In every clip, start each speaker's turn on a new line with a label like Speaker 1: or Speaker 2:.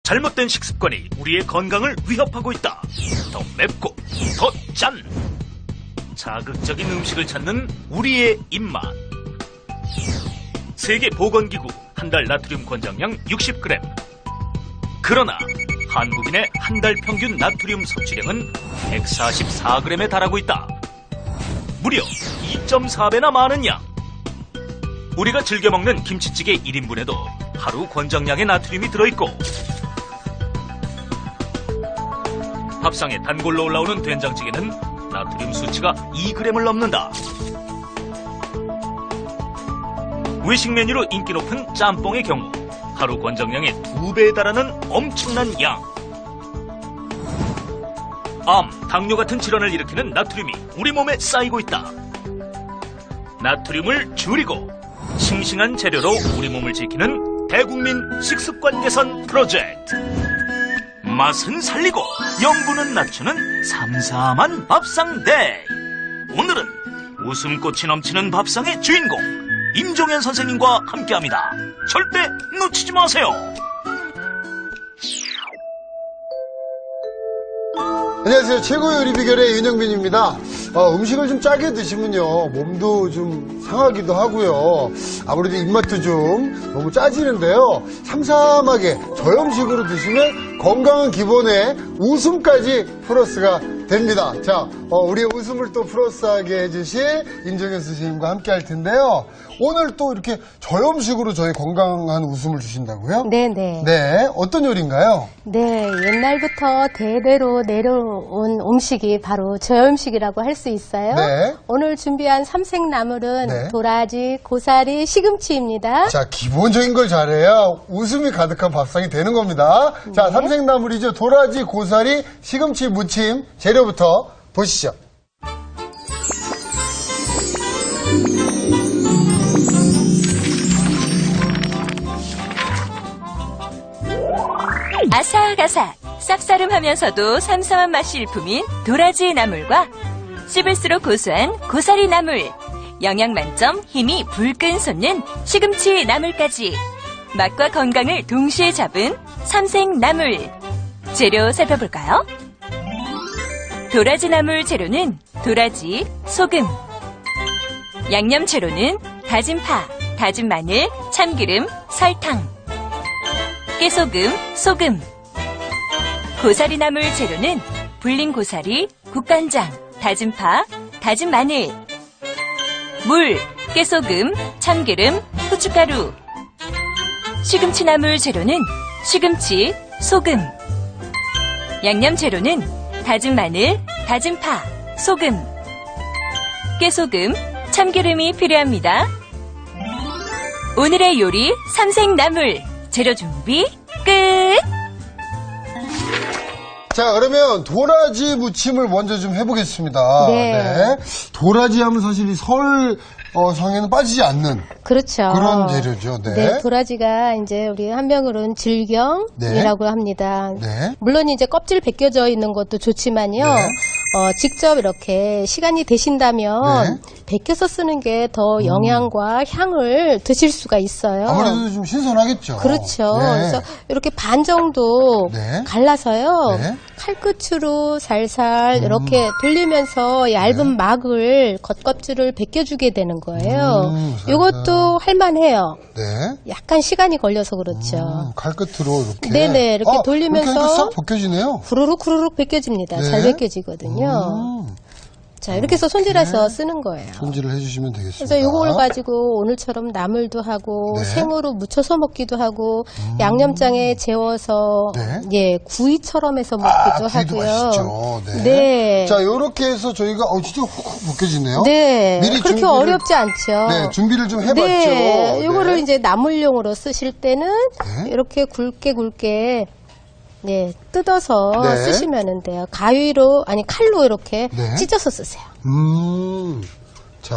Speaker 1: 잘못된 식습관이 우리의 건강을 위협하고 있다. 더 맵고 더 짠! 자극적인 음식을 찾는 우리의 입맛. 세계보건기구 한 달 나트륨 권장량 60g. 그러나 한국인의 한 달 평균 나트륨 섭취량은 144g에 달하고 있다. 무려 2.4배나 많은 양. 우리가 즐겨 먹는 김치찌개 1인분에도 하루 권장량의 나트륨이 들어있고, 밥상에 단골로 올라오는 된장찌개는 나트륨 수치가 2g을 넘는다. 외식 메뉴로 인기 높은 짬뽕의 경우 하루 권장량의 2배에 달하는 엄청난 양. 암, 당뇨 같은 질환을 일으키는 나트륨이 우리 몸에 쌓이고 있다. 나트륨을 줄이고 싱싱한 재료로 우리 몸을 지키는 대국민 식습관 개선 프로젝트. 맛은 살리고 영분은 낮추는 삼삼한 밥상데이. 오늘은 웃음꽃이 넘치는 밥상의 주인공 임종현 선생님과 함께합니다. 절대 놓치지 마세요.
Speaker 2: 안녕하세요. 최고 요리 비결의 윤영빈입니다. 음식을 좀 짜게 드시면요, 몸도 좀 상하기도 하고요. 아무래도 입맛도 좀 너무 짜지는데요. 삼삼하게 저염식으로 드시면 건강한 기본에 웃음까지 플러스가 됩니다. 자, 우리의 웃음을 또 플러스하게 해주실 임종현 선생님과 함께 할 텐데요. 오늘 또 이렇게 저염식으로 저희 건강한 웃음을 주신다고요?
Speaker 3: 네네.
Speaker 2: 네, 어떤 요리인가요?
Speaker 3: 네, 옛날부터 대대로 내려온 음식이 바로 저염식이라고 할 수 있어요.
Speaker 2: 네.
Speaker 3: 오늘 준비한 삼색나물은
Speaker 2: 네.
Speaker 3: 도라지, 고사리, 시금치입니다.
Speaker 2: 자, 기본적인 걸 잘해야 웃음이 가득한 밥상이 되는 겁니다. 자,
Speaker 3: 네.
Speaker 2: 삼색나물이죠. 도라지, 고사리, 시금치 무침 재료부터 보시죠.
Speaker 4: 아삭아삭 쌉싸름하면서도 삼삼한 맛이 일품인 도라지 나물과 씹을수록 고소한 고사리 나물, 영양 만점 힘이 불끈 솟는 시금치 나물까지 맛과 건강을 동시에 잡은 삼색 나물. 재료 살펴볼까요? 도라지 나물 재료는 도라지, 소금. 양념 재료는 다진 파, 다진 마늘, 참기름, 설탕. 깨소금, 소금. 고사리 나물 재료는 불린 고사리, 국간장, 다진 파, 다진 마늘. 물, 깨소금, 참기름, 후춧가루. 시금치 나물 재료는 시금치, 소금. 양념 재료는 다진 마늘, 다진 파, 소금. 깨소금, 참기름이 필요합니다. 오늘의 요리 삼색나물. 재료 준비 끝!
Speaker 2: 자, 그러면 도라지 무침을 먼저 좀 해보겠습니다.
Speaker 3: 네.
Speaker 2: 도라지 하면 사실 이 설 상에는 빠지지 않는
Speaker 3: 그렇죠.
Speaker 2: 그런 재료죠. 네.
Speaker 3: 네, 도라지가 이제 우리 한명으로는 질경이라고 합니다.
Speaker 2: 네.
Speaker 3: 물론 이제 껍질 벗겨져 있는 것도 좋지만요.
Speaker 2: 네.
Speaker 3: 직접 이렇게 시간이 되신다면
Speaker 2: 네.
Speaker 3: 벗겨서 쓰는 게 더 영양과 향을 드실 수가 있어요.
Speaker 2: 아무래도 좀 신선하겠죠.
Speaker 3: 그렇죠.
Speaker 2: 네.
Speaker 3: 그래서 이렇게 반 정도
Speaker 2: 네.
Speaker 3: 갈라서요.
Speaker 2: 네.
Speaker 3: 칼끝으로 살살 이렇게 돌리면서 얇은 막을 겉껍질을 벗겨주게 되는 거예요.
Speaker 2: 살살.
Speaker 3: 이것도 할만해요.
Speaker 2: 네.
Speaker 3: 약간 시간이 걸려서 그렇죠.
Speaker 2: 칼끝으로 이렇게.
Speaker 3: 네네, 이렇게 돌리면서
Speaker 2: 이렇게 하니까 싹 벗겨지네요.
Speaker 3: 후루룩 후루룩 벗겨집니다.
Speaker 2: 네.
Speaker 3: 잘 벗겨지거든요. 자, 이렇게 해서 손질해서 쓰는 거예요.
Speaker 2: 손질을 해주시면 되겠습니다.
Speaker 3: 그래서 이걸 가지고 오늘처럼 나물도 하고
Speaker 2: 네.
Speaker 3: 생으로 무쳐서 먹기도 하고 양념장에 재워서
Speaker 2: 네.
Speaker 3: 예 구이처럼 해서 먹기도
Speaker 2: 구이도
Speaker 3: 하고요.
Speaker 2: 맛있죠. 네.
Speaker 3: 네.
Speaker 2: 자, 요렇게 해서 저희가 진짜 훅훅 벗겨지네요.
Speaker 3: 네.
Speaker 2: 미리
Speaker 3: 그렇게
Speaker 2: 준비를-
Speaker 3: 어렵지 않죠.
Speaker 2: 네, 준비를 좀 해봤죠.
Speaker 3: 네. 이거를
Speaker 2: 네.
Speaker 3: 이제 나물용으로 쓰실 때는
Speaker 2: 네.
Speaker 3: 이렇게 굵게 네, 뜯어서
Speaker 2: 네.
Speaker 3: 쓰시면 돼요. 가위로 아니 칼로 이렇게
Speaker 2: 네.
Speaker 3: 찢어서 쓰세요.
Speaker 2: 자,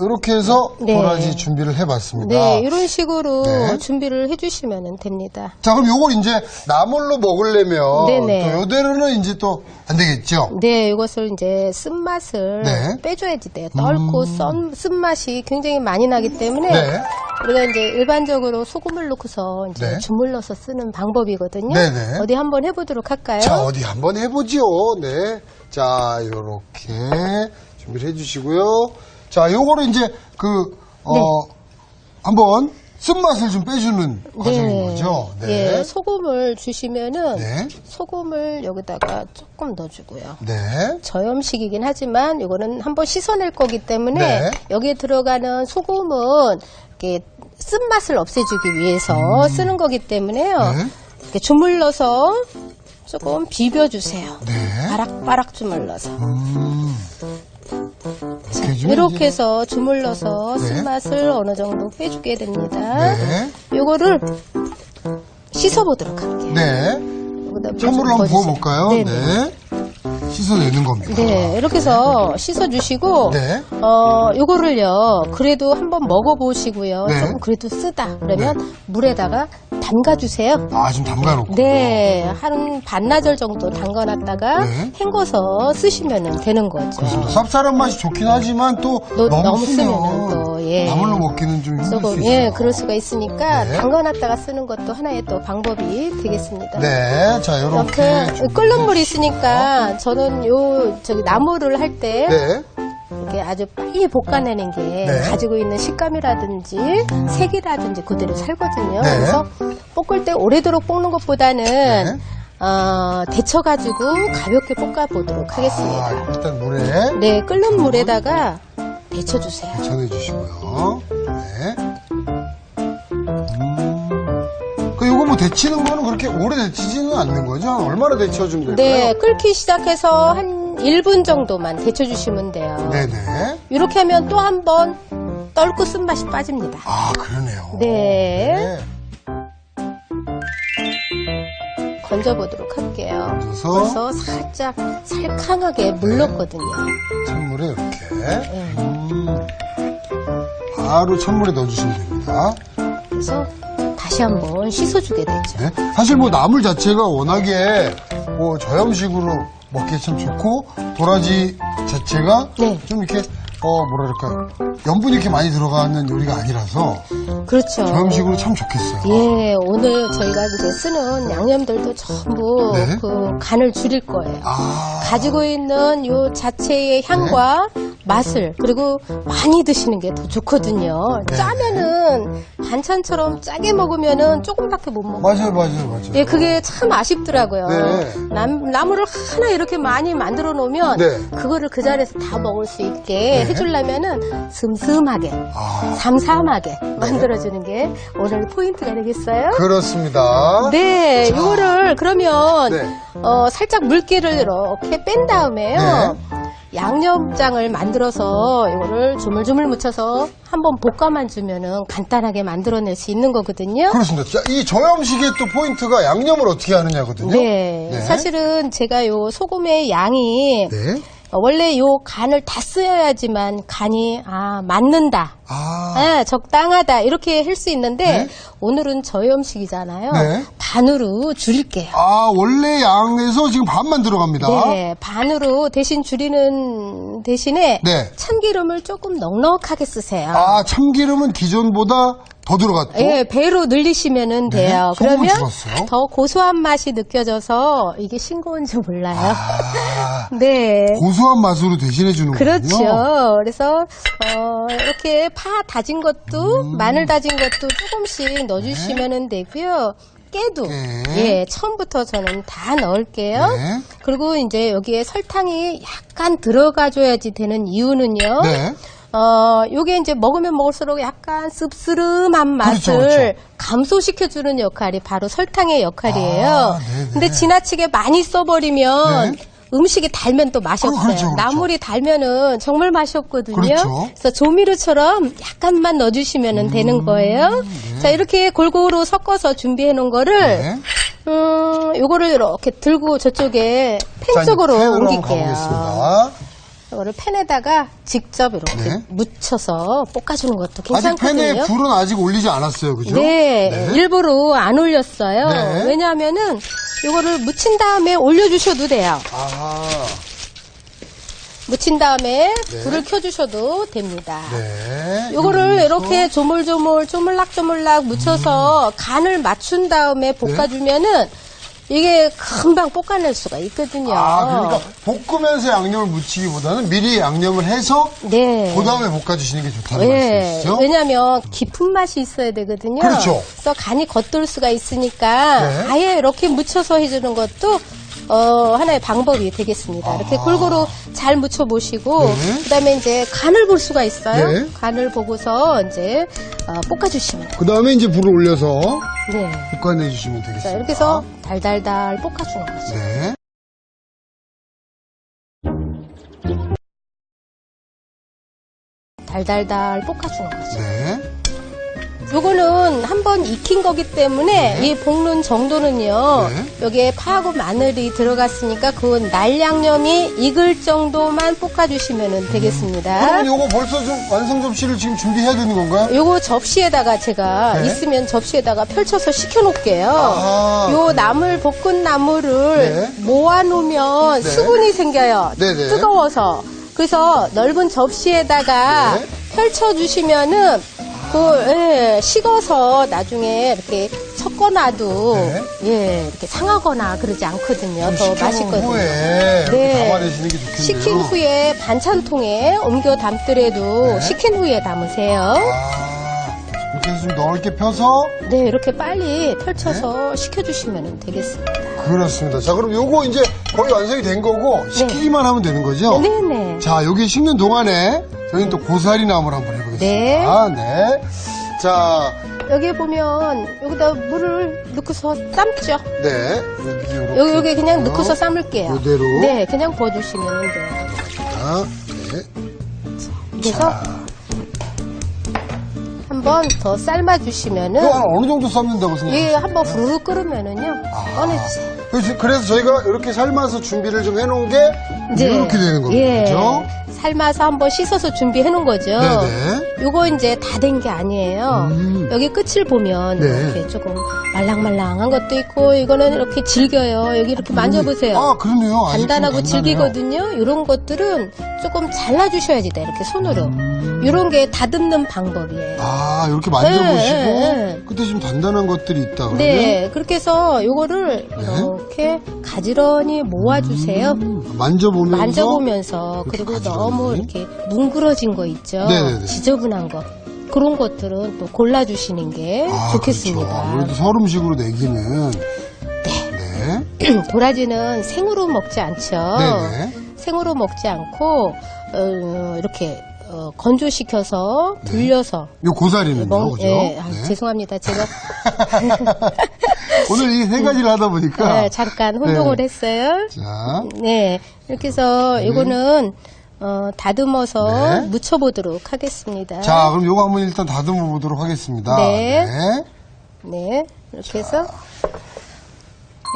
Speaker 2: 이렇게 해서
Speaker 3: 네.
Speaker 2: 도라지 준비를 해봤습니다.
Speaker 3: 네, 이런 식으로
Speaker 2: 네.
Speaker 3: 준비를 해주시면 됩니다.
Speaker 2: 자, 그럼 요걸 이제 나물로 먹으려면
Speaker 3: 네네.
Speaker 2: 또 요대로는 이제 또 안 되겠죠?
Speaker 3: 네, 이것을 이제 쓴맛을
Speaker 2: 네.
Speaker 3: 빼줘야지 돼요. 떫고 쓴맛이 굉장히 많이 나기 때문에
Speaker 2: 네.
Speaker 3: 우리가 이제 일반적으로 소금을 넣고서 이제
Speaker 2: 네.
Speaker 3: 주물러서 쓰는 방법이거든요.
Speaker 2: 네네.
Speaker 3: 어디 한번 해보도록 할까요?
Speaker 2: 자, 어디 한번 해보지요. 네. 자, 요렇게 준비를 해주시고요. 자, 요거를 이제 한번 쓴맛을 좀 빼주는 과정인 거죠. 네.
Speaker 3: 예, 소금을 주시면은
Speaker 2: 네.
Speaker 3: 소금을 여기다가 조금 넣어주고요.
Speaker 2: 네.
Speaker 3: 저염식이긴 하지만 이거는 한번 씻어낼 거기 때문에
Speaker 2: 네.
Speaker 3: 여기에 들어가는 소금은 이렇게 쓴맛을 없애주기 위해서 쓰는 거기 때문에요.
Speaker 2: 네.
Speaker 3: 이렇게 주물러서 조금 비벼주세요.
Speaker 2: 네.
Speaker 3: 바락바락 주물러서.
Speaker 2: 이렇게 해주면
Speaker 3: 이렇게
Speaker 2: 이제-
Speaker 3: 해서 주물러서
Speaker 2: 네.
Speaker 3: 쓴맛을 어느 정도 빼주게 됩니다.
Speaker 2: 네.
Speaker 3: 요거를 씻어보도록 할게요.
Speaker 2: 네.
Speaker 3: 여기다 물
Speaker 2: 찬물을
Speaker 3: 좀
Speaker 2: 한번
Speaker 3: 부어주세요.
Speaker 2: 부어볼까요?
Speaker 3: 네네.
Speaker 2: 네. 씻어내는 겁니다.
Speaker 3: 네, 이렇게 해서 씻어주시고,
Speaker 2: 네.
Speaker 3: 요거를요, 그래도 한번 먹어보시고요.
Speaker 2: 네.
Speaker 3: 조금 그래도 쓰다. 그러면 물에다가 담가주세요.
Speaker 2: 아, 좀 담가놓고.
Speaker 3: 네, 한 반나절 정도 담가놨다가
Speaker 2: 네.
Speaker 3: 헹궈서 쓰시면 되는 거죠.
Speaker 2: 그렇습니다. 쌉쌀한 맛이 좋긴 하지만 또 너무
Speaker 3: 너무
Speaker 2: 쓰면
Speaker 3: 쓰면은 또, 예.
Speaker 2: 나물로 먹기는 좀 힘들 수
Speaker 3: 조금,
Speaker 2: 있어요.
Speaker 3: 예, 그럴 수가 있으니까
Speaker 2: 네.
Speaker 3: 담가놨다가 쓰는 것도 하나의 또 방법이 되겠습니다.
Speaker 2: 네, 자, 요렇게.
Speaker 3: 이렇게 끓는 물이 있으니까 저는 나물을 할 때
Speaker 2: 네.
Speaker 3: 이렇게 아주 빨리 볶아내는 게
Speaker 2: 네.
Speaker 3: 가지고 있는 식감이라든지 색이라든지 그대로 살거든요.
Speaker 2: 네.
Speaker 3: 그래서 볶을 때 오래도록 볶는 것보다는
Speaker 2: 네.
Speaker 3: 데쳐가지고 가볍게 볶아보도록 하겠습니다.
Speaker 2: 아, 일단 물에
Speaker 3: 네, 끓는 물에다가 데쳐주세요.
Speaker 2: 전해주시고요. 네. 요거 뭐 데치는 거는 그렇게 오래 데치지는 않는 거죠? 얼마나 데쳐주면 될까요?
Speaker 3: 네, 끓기 시작해서 한 1분 정도만 데쳐주시면 돼요.
Speaker 2: 네네.
Speaker 3: 이렇게 하면 또 한 번 떨고 쓴맛이 빠집니다.
Speaker 2: 아, 그러네요.
Speaker 3: 네. 건져보도록 할게요.
Speaker 2: 건져서.
Speaker 3: 그래서 살짝 살캉하게 물렀거든요.
Speaker 2: 찬물에 이렇게.
Speaker 3: 네.
Speaker 2: 바로 찬물에 넣어주시면 됩니다.
Speaker 3: 그래서 다시 한번 씻어주게 되죠.
Speaker 2: 네. 사실 뭐 나물 자체가 워낙에 뭐 저염식으로 먹기 참 좋고 도라지 자체가
Speaker 3: 네.
Speaker 2: 좀 이렇게 뭐랄까 염분이 이렇게 많이 들어가는 요리가 아니라서
Speaker 3: 그렇죠.
Speaker 2: 저염식으로 참 좋겠어요.
Speaker 3: 예, 오늘 저희가 이제 쓰는 양념들도 전부
Speaker 2: 네.
Speaker 3: 그 간을 줄일 거예요.
Speaker 2: 아,
Speaker 3: 가지고 있는 요 자체의 향과 맛을 그리고 많이 드시는 게 더 좋거든요.
Speaker 2: 네.
Speaker 3: 짜면은 반찬처럼 짜게 먹으면은 조금밖에 못 먹어요.
Speaker 2: 맞아요.
Speaker 3: 예, 그게 참 아쉽더라고요.
Speaker 2: 네.
Speaker 3: 나물을 하나 이렇게 많이 만들어 놓으면
Speaker 2: 네.
Speaker 3: 그거를 그 자리에서 다 먹을 수 있게 해주려면은 슴슴하게,
Speaker 2: 아,
Speaker 3: 삼삼하게 만들어주는 게 오늘 포인트가 되겠어요?
Speaker 2: 그렇습니다.
Speaker 3: 네,
Speaker 2: 자.
Speaker 3: 이거를 그러면
Speaker 2: 네.
Speaker 3: 살짝 물기를 이렇게 뺀 다음에요.
Speaker 2: 네.
Speaker 3: 양념장을 만들어서 이거를 조물조물 묻혀서 한번 볶아만 주면은 간단하게 만들어낼 수 있는 거거든요.
Speaker 2: 그렇습니다. 자, 이 저염식의 또 포인트가 양념을 어떻게 하느냐거든요.
Speaker 3: 네. 사실은 제가 요 소금의 양이
Speaker 2: 네.
Speaker 3: 원래 요 간을 다 쓰여야지만 간이 맞는다.
Speaker 2: 아,
Speaker 3: 적당하다 이렇게 할 수 있는데
Speaker 2: 네.
Speaker 3: 오늘은 저염식이잖아요.
Speaker 2: 네.
Speaker 3: 반으로 줄일게요.
Speaker 2: 아, 원래 양에서 지금 반만 들어갑니다.
Speaker 3: 네, 반으로 대신 줄이는 대신에
Speaker 2: 네.
Speaker 3: 참기름을 조금 넉넉하게 쓰세요.
Speaker 2: 아, 참기름은 기존보다 더 들어갔고.
Speaker 3: 예, 배로 늘리시면은
Speaker 2: 네,
Speaker 3: 돼요.
Speaker 2: 소금은
Speaker 3: 그러면
Speaker 2: 줄었어요?
Speaker 3: 더 고소한 맛이 느껴져서 이게 싱거운지 몰라요.
Speaker 2: 아,
Speaker 3: 네.
Speaker 2: 고소한 맛으로 대신해 주는 거군요.
Speaker 3: 그렇죠. 그래서 이렇게 파 다진 것도 마늘 다진 것도 조금씩 넣어주시면 되고요. 깨도
Speaker 2: 깨.
Speaker 3: 처음부터 저는 다 넣을게요.
Speaker 2: 네.
Speaker 3: 그리고 이제 여기에 설탕이 약간 들어가줘야지 되는 이유는요.
Speaker 2: 네.
Speaker 3: 요게 이제 먹으면 먹을수록 약간 씁쓸한 맛을
Speaker 2: 그렇죠.
Speaker 3: 감소시켜주는 역할이 바로 설탕의 역할이에요.
Speaker 2: 아, 네네.
Speaker 3: 근데 지나치게 많이 써버리면
Speaker 2: 네.
Speaker 3: 음식이 달면 또 맛이 없어요.
Speaker 2: 그렇죠, 그렇죠.
Speaker 3: 나물이 달면은 정말 맛이 없거든요.
Speaker 2: 그렇죠.
Speaker 3: 그래서 조미료처럼 약간만 넣어주시면 되는 거예요. 자, 이렇게 골고루 섞어서 준비해 놓은 거를
Speaker 2: 네.
Speaker 3: 요거를 이렇게 들고 저쪽에
Speaker 2: 자,
Speaker 3: 팬 쪽으로
Speaker 2: 팬으로 한번
Speaker 3: 옮길게요.
Speaker 2: 가보겠습니다.
Speaker 3: 이거를 팬에다가 직접 이렇게
Speaker 2: 네.
Speaker 3: 묻혀서 볶아주는 것도
Speaker 2: 아직
Speaker 3: 괜찮거든요.
Speaker 2: 팬에 불은 아직 올리지 않았어요, 그죠?
Speaker 3: 네, 일부러 안 올렸어요.
Speaker 2: 네.
Speaker 3: 왜냐하면은 이거를 묻힌 다음에 올려주셔도 돼요.
Speaker 2: 아,
Speaker 3: 묻힌 다음에 불을 켜주셔도 됩니다.
Speaker 2: 네.
Speaker 3: 요거를 이렇게 조물조물 조물락조물락 묻혀서 간을 맞춘 다음에 볶아주면은 이게 금방 볶아낼 수가 있거든요.
Speaker 2: 그러니까 볶으면서 양념을 묻히기보다는 미리 양념을 해서
Speaker 3: 네.
Speaker 2: 그 다음에 볶아주시는 게 좋다는 말씀이시죠?
Speaker 3: 왜냐하면 깊은 맛이 있어야 되거든요.
Speaker 2: 그렇죠.
Speaker 3: 그래서 간이 겉돌 수가 있으니까
Speaker 2: 네.
Speaker 3: 아예 이렇게 묻혀서 해주는 것도 하나의 방법이 되겠습니다. 이렇게 골고루 잘 묻혀보시고
Speaker 2: 네.
Speaker 3: 그다음에 이제 간을 볼 수가 있어요.
Speaker 2: 네.
Speaker 3: 간을 보고서 이제 볶아주시면 돼요.
Speaker 2: 그 다음에 이제 불을 올려서
Speaker 3: 네.
Speaker 2: 볶아내주시면 되겠습니다.
Speaker 3: 자, 이렇게 해서 달달달 볶아주는 거죠.
Speaker 2: 네.
Speaker 3: 달달달 볶아주는 거죠.
Speaker 2: 네.
Speaker 3: 요거는 한번 익힌 거기 때문에 이 볶는 정도는요.
Speaker 2: 네.
Speaker 3: 여기에 파하고 마늘이 들어갔으니까 그 날양념이 익을 정도만 볶아주시면 되겠습니다.
Speaker 2: 그러면 요거 벌써 좀 완성 접시를 지금 준비해야 되는 건가요?
Speaker 3: 요거 접시에다가 제가
Speaker 2: 네.
Speaker 3: 있으면 접시에다가 펼쳐서 식혀놓을게요.
Speaker 2: 아하.
Speaker 3: 요 나물 볶은 나물을
Speaker 2: 네.
Speaker 3: 모아놓으면
Speaker 2: 네.
Speaker 3: 수분이 생겨요.
Speaker 2: 네네.
Speaker 3: 뜨거워서. 그래서 넓은 접시에다가
Speaker 2: 네.
Speaker 3: 펼쳐주시면은 식어서 나중에 이렇게 섞어놔도 이렇게 상하거나 그러지 않거든요. 더
Speaker 2: 식혀놓은
Speaker 3: 맛있거든요.
Speaker 2: 후에 이렇게 담아내시는 게 좋겠네요.
Speaker 3: 식힌 후에 반찬통에 옮겨 담더라도 식힌 후에 담으세요.
Speaker 2: 이렇게 해서 좀 넓게 펴서
Speaker 3: 네, 이렇게 빨리 펼쳐서 식혀주시면 되겠습니다.
Speaker 2: 그렇습니다. 자, 그럼 요거 이제 거의 완성이 된 거고 식히기만 하면 되는 거죠?
Speaker 3: 네네.
Speaker 2: 자, 여기 식는 동안에 저희는 또 고사리 나무를 한번 해보겠습니다. 네. 자,
Speaker 3: 여기 보면 여기다 물을 넣고서 삶죠.
Speaker 2: 네. 여기 이렇게
Speaker 3: 여기 그냥
Speaker 2: 있고요.
Speaker 3: 넣고서 삶을게요.
Speaker 2: 이대로.
Speaker 3: 네, 그냥 부어주시면 돼요.
Speaker 2: 자, 네.
Speaker 3: 그래서 한 번 더 삶아주시면은
Speaker 2: 이거 한 어느 정도 삶는다고 생각하세요?
Speaker 3: 이게 한번 후루룩 끓으면은요 꺼내주세요.
Speaker 2: 그래서 저희가 이렇게 삶아서 준비를 좀 해놓은 게
Speaker 3: 이제
Speaker 2: 이렇게 되는 겁니다.
Speaker 3: 예,
Speaker 2: 그죠?
Speaker 3: 삶아서 한번 씻어서 준비해 놓은 거죠.
Speaker 2: 네네.
Speaker 3: 요거 이제 다 된 게 아니에요. 여기 끝을 보면
Speaker 2: 네.
Speaker 3: 이렇게 조금 말랑말랑한 것도 있고 이거는 이렇게 질겨요. 여기 이렇게 만져보세요.
Speaker 2: 아, 그러네요. 아직 좀
Speaker 3: 단단하고
Speaker 2: 단단해요.
Speaker 3: 질기거든요. 이런 것들은 조금 잘라주셔야지 돼. 이렇게 손으로. 이런 게 다듬는 방법이에요.
Speaker 2: 아, 이렇게 만져보시고
Speaker 3: 네.
Speaker 2: 그때 좀 단단한 것들이 있다 그러면
Speaker 3: 네, 그렇게 해서 요거를 이렇게 가지런히 모아주세요.
Speaker 2: 음,
Speaker 3: 만져보면서
Speaker 2: 이렇게
Speaker 3: 그리고
Speaker 2: 가지런히.
Speaker 3: 너무 이렇게 뭉그러진 거 있죠.
Speaker 2: 네네네.
Speaker 3: 지저분한 거. 그런 것들은 또 골라주시는 게 좋겠습니다.
Speaker 2: 그렇죠. 아무래도 설음식으로 내기는 네.
Speaker 3: 도라지는 생으로 먹지 않죠.
Speaker 2: 네네.
Speaker 3: 생으로 먹지 않고 이렇게 건조시켜서 불려서
Speaker 2: 요 고사리는요, 그죠?
Speaker 3: 예,
Speaker 2: 네.
Speaker 3: 죄송합니다. 제가
Speaker 2: 오늘 이 세 가지를 하다 보니까
Speaker 3: 네, 잠깐 혼동을 했어요.
Speaker 2: 자,
Speaker 3: 네, 이렇게 해서 이거는 다듬어서
Speaker 2: 네.
Speaker 3: 묻혀보도록 하겠습니다.
Speaker 2: 자, 그럼 요거 한번 일단 다듬어 보도록 하겠습니다.
Speaker 3: 네.
Speaker 2: 네.
Speaker 3: 네, 이렇게 해서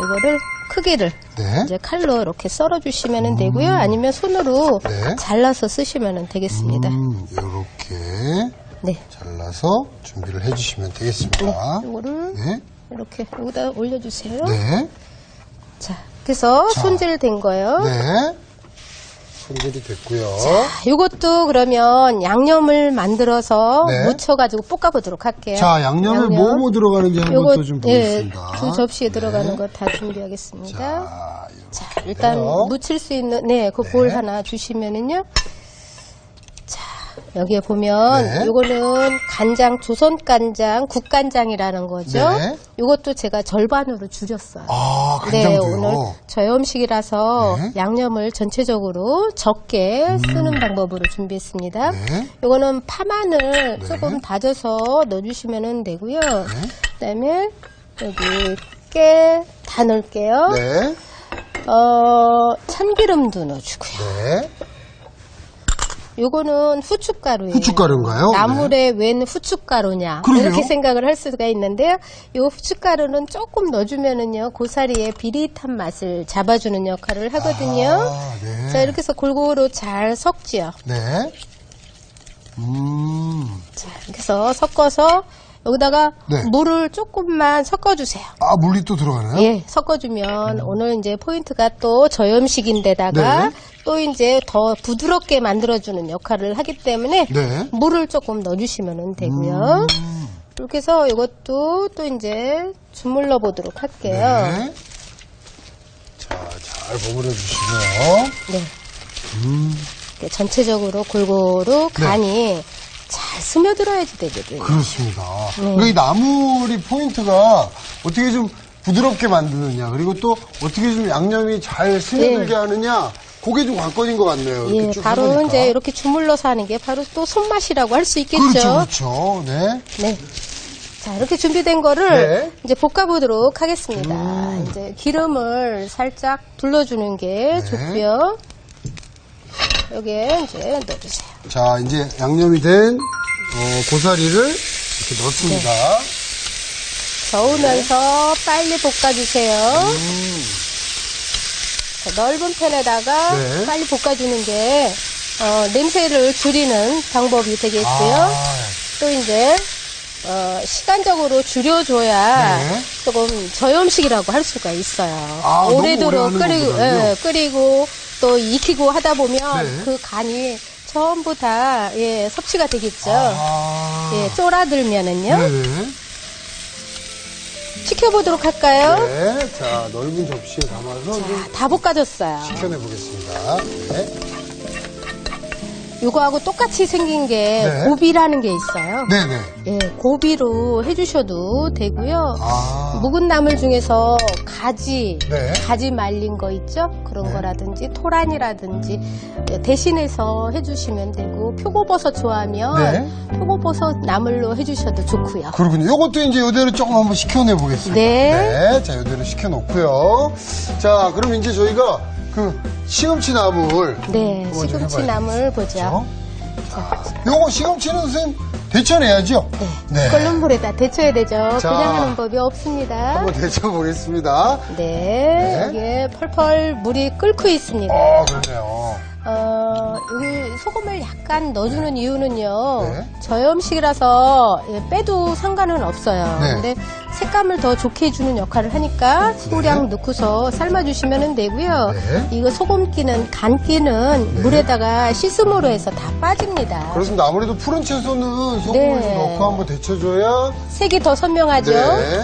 Speaker 3: 이거를 크기를
Speaker 2: 네.
Speaker 3: 이제 칼로 이렇게 썰어주시면 되고요. 아니면 손으로
Speaker 2: 네.
Speaker 3: 잘라서 쓰시면 되겠습니다.
Speaker 2: 요렇게
Speaker 3: 네,
Speaker 2: 잘라서 준비를 해주시면 되겠습니다.
Speaker 3: 이거를
Speaker 2: 네.
Speaker 3: 이렇게 여기다 올려주세요.
Speaker 2: 네.
Speaker 3: 자, 그래서
Speaker 2: 자.
Speaker 3: 손질된 거요.
Speaker 2: 네. 손질이 됐고요.
Speaker 3: 이것도 그러면 양념을 만들어서
Speaker 2: 네.
Speaker 3: 묻혀가지고 볶아보도록 할게요.
Speaker 2: 자, 양념에 뭐뭐 들어가는지 한번
Speaker 3: 요거,
Speaker 2: 또 좀
Speaker 3: 예,
Speaker 2: 보겠습니다.
Speaker 3: 두 접시에 들어가는
Speaker 2: 네.
Speaker 3: 거 다 준비하겠습니다.
Speaker 2: 자,
Speaker 3: 자, 일단
Speaker 2: 해요.
Speaker 3: 묻힐 수 있는 그 볼 하나 주시면은요. 자, 여기에 보면
Speaker 2: 네.
Speaker 3: 요거는 간장, 조선 간장, 국간장이라는 거죠.
Speaker 2: 네.
Speaker 3: 요것도 제가 절반으로 줄였어요.
Speaker 2: 아,
Speaker 3: 네,
Speaker 2: 간장도요?
Speaker 3: 오늘 저염식이라서
Speaker 2: 네.
Speaker 3: 양념을 전체적으로 적게 쓰는 방법으로 준비했습니다.
Speaker 2: 네.
Speaker 3: 요거는 파마늘
Speaker 2: 네.
Speaker 3: 조금 다져서 넣어주시면 되고요. 그다음에 여기 깨 다 넣을게요.
Speaker 2: 네.
Speaker 3: 참기름도 넣어주고요.
Speaker 2: 네.
Speaker 3: 요거는 후춧가루예요.
Speaker 2: 후춧가루인가요?
Speaker 3: 나물에 웬 후춧가루냐
Speaker 2: 그러게요.
Speaker 3: 이렇게 생각을 할 수가 있는데요. 요 후춧가루는 조금 넣어주면은요 고사리의 비릿한 맛을 잡아주는 역할을 하거든요.
Speaker 2: 아, 네.
Speaker 3: 자, 이렇게 해서 골고루 잘 섞지요.
Speaker 2: 네.
Speaker 3: 자, 이렇게 해서 섞어서 여기다가
Speaker 2: 네.
Speaker 3: 물을 조금만 섞어주세요.
Speaker 2: 아, 물이 또 들어가나요?
Speaker 3: 예, 섞어주면 오늘 이제 포인트가 또 저염식인데다가
Speaker 2: 네.
Speaker 3: 또 이제 더 부드럽게 만들어주는 역할을 하기 때문에
Speaker 2: 네.
Speaker 3: 물을 조금 넣어주시면 되고요. 이렇게 해서 이것도 또 이제 주물러 보도록 할게요.
Speaker 2: 네. 자, 잘 버무려 주시고요.
Speaker 3: 네. 이렇게 전체적으로 골고루 간이 잘 스며들어야지 되거든요.
Speaker 2: 그렇습니다.
Speaker 3: 네.
Speaker 2: 그러니까 이 나물이 포인트가 어떻게 좀 부드럽게 만드느냐, 그리고 또 어떻게 좀 양념이 잘 스며들게 하느냐, 그게 좀 관건인 것 같네요. 이렇게
Speaker 3: 예,
Speaker 2: 쭉
Speaker 3: 바로
Speaker 2: 해보니까.
Speaker 3: 이제 이렇게 주물러서 하는 게 바로 또 손맛이라고 할 수 있겠죠.
Speaker 2: 그렇죠, 그렇죠. 네.
Speaker 3: 네. 자, 이렇게 준비된 거를
Speaker 2: 네.
Speaker 3: 이제 볶아보도록 하겠습니다. 이제 기름을 살짝 둘러주는 게
Speaker 2: 네.
Speaker 3: 좋고요. 여기에 이제 넣어주세요.
Speaker 2: 자, 이제 양념이 된 고사리를 이렇게 넣습니다.
Speaker 3: 저으면서 빨리 볶아주세요. 자, 넓은 팬에다가
Speaker 2: 네.
Speaker 3: 빨리 볶아주는 게 냄새를 줄이는 방법이 되겠고요.
Speaker 2: 아,
Speaker 3: 또 이제 시간적으로 줄여줘야
Speaker 2: 네.
Speaker 3: 조금 저염식이라고 할 수가 있어요.
Speaker 2: 아, 너무 오래
Speaker 3: 오래도록
Speaker 2: 하는 거구나요.
Speaker 3: 끓이고 또 익히고 하다 보면
Speaker 2: 네.
Speaker 3: 그 간이 전부 다 섭취가 되겠죠.
Speaker 2: 아.
Speaker 3: 예, 쫄아들면은요.
Speaker 2: 네네.
Speaker 3: 식혀보도록 할까요?
Speaker 2: 네. 자, 넓은 접시에 담아서 좀
Speaker 3: 다 볶아졌어요.
Speaker 2: 식혀내 보겠습니다. 네.
Speaker 3: 이거하고 똑같이 생긴 게
Speaker 2: 네.
Speaker 3: 고비라는 게 있어요.
Speaker 2: 네네.
Speaker 3: 예, 고비로 해주셔도 되고요.
Speaker 2: 아.
Speaker 3: 묵은 나물 중에서 가지,
Speaker 2: 네.
Speaker 3: 가지 말린 거 있죠? 그런 거라든지 토란이라든지 대신해서 해주시면 되고 표고버섯 좋아하면
Speaker 2: 네.
Speaker 3: 표고버섯 나물로 해주셔도 좋고요.
Speaker 2: 그렇군요. 요것도 이제 이대로 조금 한번 식혀내 보겠습니다.
Speaker 3: 네.
Speaker 2: 자, 이대로 식혀놓고요. 자, 그럼 이제 저희가 그 시금치 나물.
Speaker 3: 네,
Speaker 2: 한번 좀
Speaker 3: 시금치
Speaker 2: 해봐야겠어요.
Speaker 3: 나물 보죠.
Speaker 2: 요거 시금치는 선생님 데쳐내야죠? 네.
Speaker 3: 끓는 물에다 데쳐야 되죠.
Speaker 2: 자.
Speaker 3: 그냥 하는 법이 없습니다.
Speaker 2: 한번 데쳐보겠습니다.
Speaker 3: 네, 이게 펄펄 물이 끓고 있습니다.
Speaker 2: 그러네요.
Speaker 3: 여기 소금을 약간 넣어주는 이유는요.
Speaker 2: 네.
Speaker 3: 저염식이라서 빼도 상관은 없어요.
Speaker 2: 네.
Speaker 3: 근데 색감을 더 좋게 해주는 역할을 하니까 소량 넣고서 삶아주시면 되고요.
Speaker 2: 네.
Speaker 3: 이거 소금기는 간기는 물에다가 씻음으로 해서 다 빠집니다.
Speaker 2: 그렇습니다. 아무래도 푸른 채소는 소금을
Speaker 3: 네.
Speaker 2: 좀 넣고 한번 데쳐줘야.
Speaker 3: 색이 더 선명하죠.
Speaker 2: 네.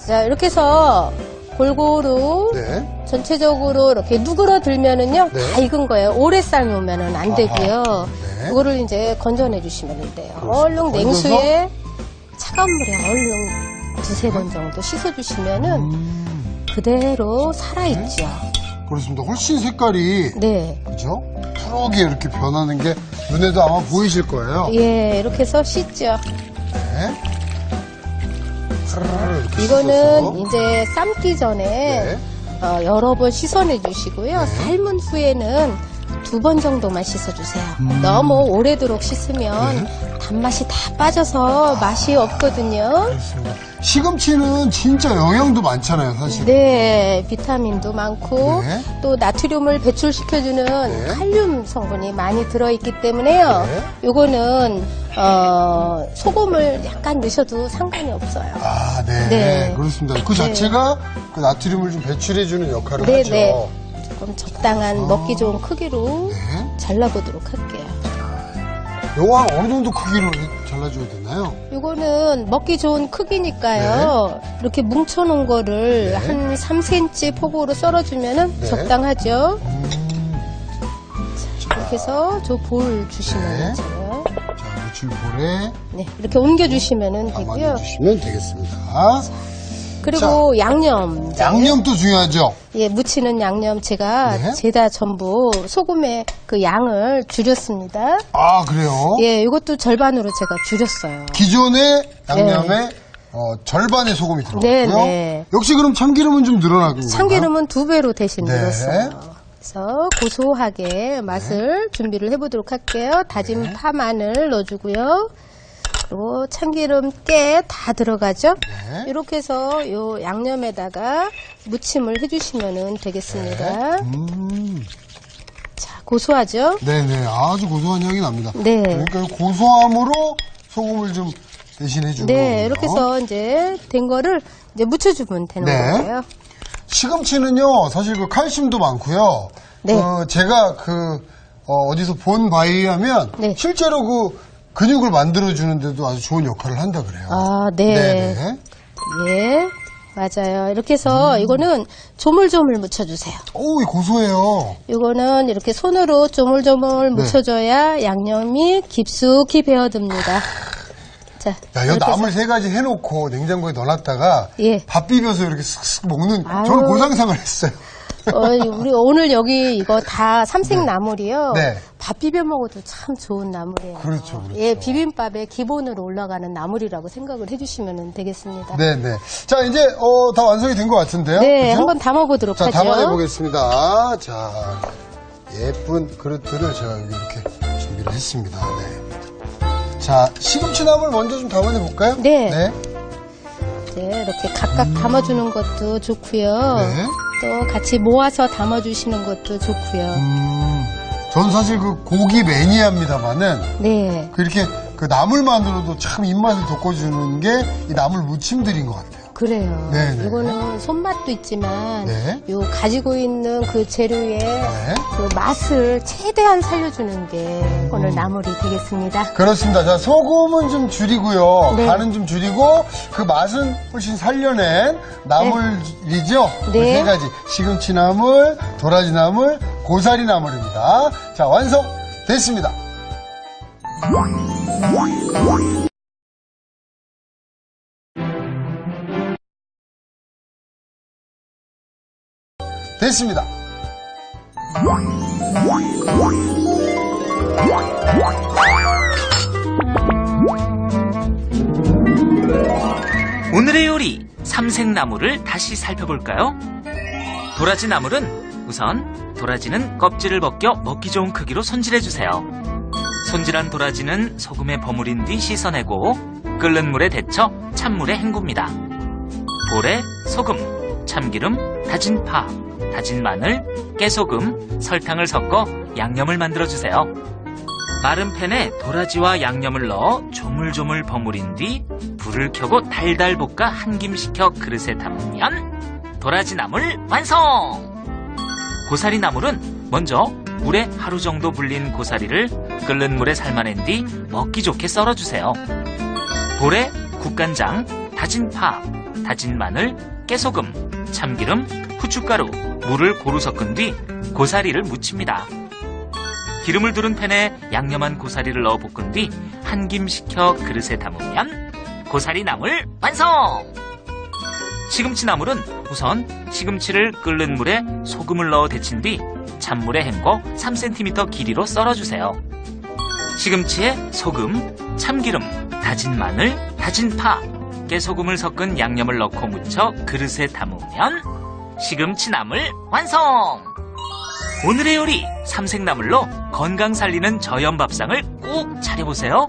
Speaker 3: 자, 이렇게 해서 골고루
Speaker 2: 네.
Speaker 3: 전체적으로 이렇게 누그러들면은요
Speaker 2: 네.
Speaker 3: 다 익은 거예요. 오래 삶으면은 안 되고요.
Speaker 2: 네.
Speaker 3: 이거를 이제 건져내 주시면 돼요.
Speaker 2: 그렇습니다.
Speaker 3: 얼른 냉수에 차가운 물에 얼른 두세 번 정도 씻어주시면은 그대로 살아있죠.
Speaker 2: 그렇습니다. 훨씬 색깔이
Speaker 3: 네,
Speaker 2: 그죠? 푸르게 이렇게 변하는 게 눈에도 아마 보이실 거예요.
Speaker 3: 예, 이렇게 해서 씻죠.
Speaker 2: 네. 이렇게
Speaker 3: 이거는
Speaker 2: 씻어서.
Speaker 3: 이제 삶기 전에
Speaker 2: 네.
Speaker 3: 여러 번 씻어내 주시고요. 삶은 후에는 2번 정도만 씻어주세요. 너무 오래도록 씻으면 단맛이 다 빠져서 맛이 없거든요.
Speaker 2: 그렇습니다. 시금치는 진짜 영양도 많잖아요, 사실.
Speaker 3: 네, 비타민도 많고
Speaker 2: 네.
Speaker 3: 또 나트륨을 배출시켜주는
Speaker 2: 네.
Speaker 3: 칼륨 성분이 많이 들어있기 때문에요.
Speaker 2: 네.
Speaker 3: 요거는 소금을 약간 넣으셔도 상관이 없어요.
Speaker 2: 아, 네.
Speaker 3: 네.
Speaker 2: 그렇습니다. 그 자체가 그 나트륨을 좀 배출해주는 역할을
Speaker 3: 네,
Speaker 2: 하죠.
Speaker 3: 네. 조금 적당한 먹기 좋은 크기로
Speaker 2: 네.
Speaker 3: 잘라보도록 할게요.
Speaker 2: 요거 한 어느 정도 크기로 잘라줘야 되나요?
Speaker 3: 요거는 먹기 좋은 크기니까요. 이렇게 뭉쳐놓은 거를
Speaker 2: 네.
Speaker 3: 한 3cm 폭으로 썰어주면
Speaker 2: 네.
Speaker 3: 적당하죠. 이렇게 해서 저 볼 주시면
Speaker 2: 네.
Speaker 3: 돼요.
Speaker 2: 자, 무칠볼에
Speaker 3: 네, 이렇게 옮겨주시면 되고요.
Speaker 2: 담아주시면 되겠습니다.
Speaker 3: 그리고 양념.
Speaker 2: 양념도 중요하죠?
Speaker 3: 예, 무치는 양념 제가
Speaker 2: 네.
Speaker 3: 죄다 전부 소금의 그 양을 줄였습니다.
Speaker 2: 아, 그래요?
Speaker 3: 예, 이것도 절반으로 제가 줄였어요.
Speaker 2: 기존의 양념에 절반의 소금이 들어갔고요.
Speaker 3: 네, 네.
Speaker 2: 역시 그럼 참기름은 좀 늘어나는 건가요?
Speaker 3: 참기름은 2배로 대신
Speaker 2: 네.
Speaker 3: 늘었어요. 그래서 고소하게 맛을 준비를 해보도록 할게요. 다진 파, 마늘 넣어주고요. 그리고 참기름, 깨 다 들어가죠.
Speaker 2: 네.
Speaker 3: 이렇게 해서 요 양념에다가 무침을 해주시면 되겠습니다. 자, 고소하죠?
Speaker 2: 네네, 아주 고소한 향이 납니다.
Speaker 3: 네.
Speaker 2: 그러니까 고소함으로 소금을 좀 대신 해주는
Speaker 3: 네,
Speaker 2: 거군요.
Speaker 3: 이렇게 해서 이제 된 거를 이제 묻혀주면 되는
Speaker 2: 네.
Speaker 3: 거예요.
Speaker 2: 시금치는요, 사실 그 칼슘도 많고요.
Speaker 3: 네.
Speaker 2: 제가 어디서 본 바에 의하면
Speaker 3: 네.
Speaker 2: 실제로 그 근육을 만들어주는데도 아주 좋은 역할을 한다 그래요.
Speaker 3: 아, 네.
Speaker 2: 네네.
Speaker 3: 예, 맞아요. 이렇게 해서 이거는 조물조물 묻혀주세요.
Speaker 2: 오, 이 고소해요.
Speaker 3: 이거는 이렇게 손으로 조물조물
Speaker 2: 네.
Speaker 3: 묻혀줘야 양념이 깊숙이 배어듭니다. 자,
Speaker 2: 야, 이거
Speaker 3: 이렇게
Speaker 2: 나물 3가지 해놓고 냉장고에 넣어놨다가
Speaker 3: 예.
Speaker 2: 밥 비벼서 이렇게 쓱쓱 먹는
Speaker 3: 아유.
Speaker 2: 저는 그 상상을 했어요.
Speaker 3: 우리 오늘 여기 이거 다 삼색나물이요.
Speaker 2: 네.
Speaker 3: 밥 비벼 먹어도 참 좋은 나물이에요.
Speaker 2: 그렇죠, 그렇죠.
Speaker 3: 예, 비빔밥의 기본으로 올라가는 나물이라고 생각을 해주시면 되겠습니다.
Speaker 2: 네네. 자, 이제 다 완성이 된 것 같은데요.
Speaker 3: 네,
Speaker 2: 그죠?
Speaker 3: 한번 담아보도록
Speaker 2: 자,
Speaker 3: 하죠.
Speaker 2: 담아내보겠습니다. 자, 예쁜 그릇들을 제가 여기 이렇게 준비를 했습니다. 네. 자, 시금치 나물 먼저 좀 담아내볼까요?
Speaker 3: 네.
Speaker 2: 네.
Speaker 3: 네, 이렇게 각각 담아주는 것도 좋고요.
Speaker 2: 네.
Speaker 3: 또 같이 모아서 담아주시는 것도 좋고요.
Speaker 2: 전 사실 그 고기 매니아입니다만은
Speaker 3: 네.
Speaker 2: 그렇게 그 나물만으로도 참 입맛을 돋궈주는 게 이 나물 무침들인 것 같아요.
Speaker 3: 그래요.
Speaker 2: 네네.
Speaker 3: 이거는 손맛도 있지만
Speaker 2: 네.
Speaker 3: 요 가지고 있는 그 재료의 그 맛을 최대한 살려주는 게 오늘 나물이 되겠습니다.
Speaker 2: 그렇습니다. 자, 소금은 좀 줄이고요.
Speaker 3: 네.
Speaker 2: 간은 좀 줄이고 그 맛은 훨씬 살려낸 나물이죠.
Speaker 3: 네.
Speaker 2: 3가지. 시금치 나물, 도라지 나물, 고사리 나물입니다. 자, 완성됐습니다. 됐습니다.
Speaker 1: 오늘의 요리 삼색나물을 다시 살펴볼까요? 도라지 나물은 우선 도라지는 껍질을 벗겨 먹기 좋은 크기로 손질해주세요. 손질한 도라지는 소금에 버무린 뒤 씻어내고 끓는 물에 데쳐 찬물에 헹굽니다. 볼에 소금, 참기름, 다진 파, 다진 마늘, 깨소금, 설탕을 섞어 양념을 만들어주세요. 마른 팬에 도라지와 양념을 넣어 조물조물 버무린 뒤 불을 켜고 달달 볶아 한 김 식혀 그릇에 담으면 도라지 나물 완성! 고사리 나물은 먼저 물에 하루 정도 불린 고사리를 끓는 물에 삶아낸 뒤 먹기 좋게 썰어주세요. 볼에 국간장, 다진 파, 다진 마늘, 깨소금, 참기름, 후춧가루, 물을 고루 섞은 뒤 고사리를 무칩니다. 기름을 두른 팬에 양념한 고사리를 넣어 볶은 뒤 한 김 식혀 그릇에 담으면 고사리 나물 완성! 시금치 나물은 우선 시금치를 끓는 물에 소금을 넣어 데친 뒤 찬물에 헹궈 3cm 길이로 썰어주세요. 시금치에 소금, 참기름, 다진 마늘, 다진 파, 깨소금을 섞은 양념을 넣고 무쳐 그릇에 담으면 시금치 나물 완성! 오늘의 요리 삼색나물로 건강 살리는 저염 밥상을 꼭 차려보세요.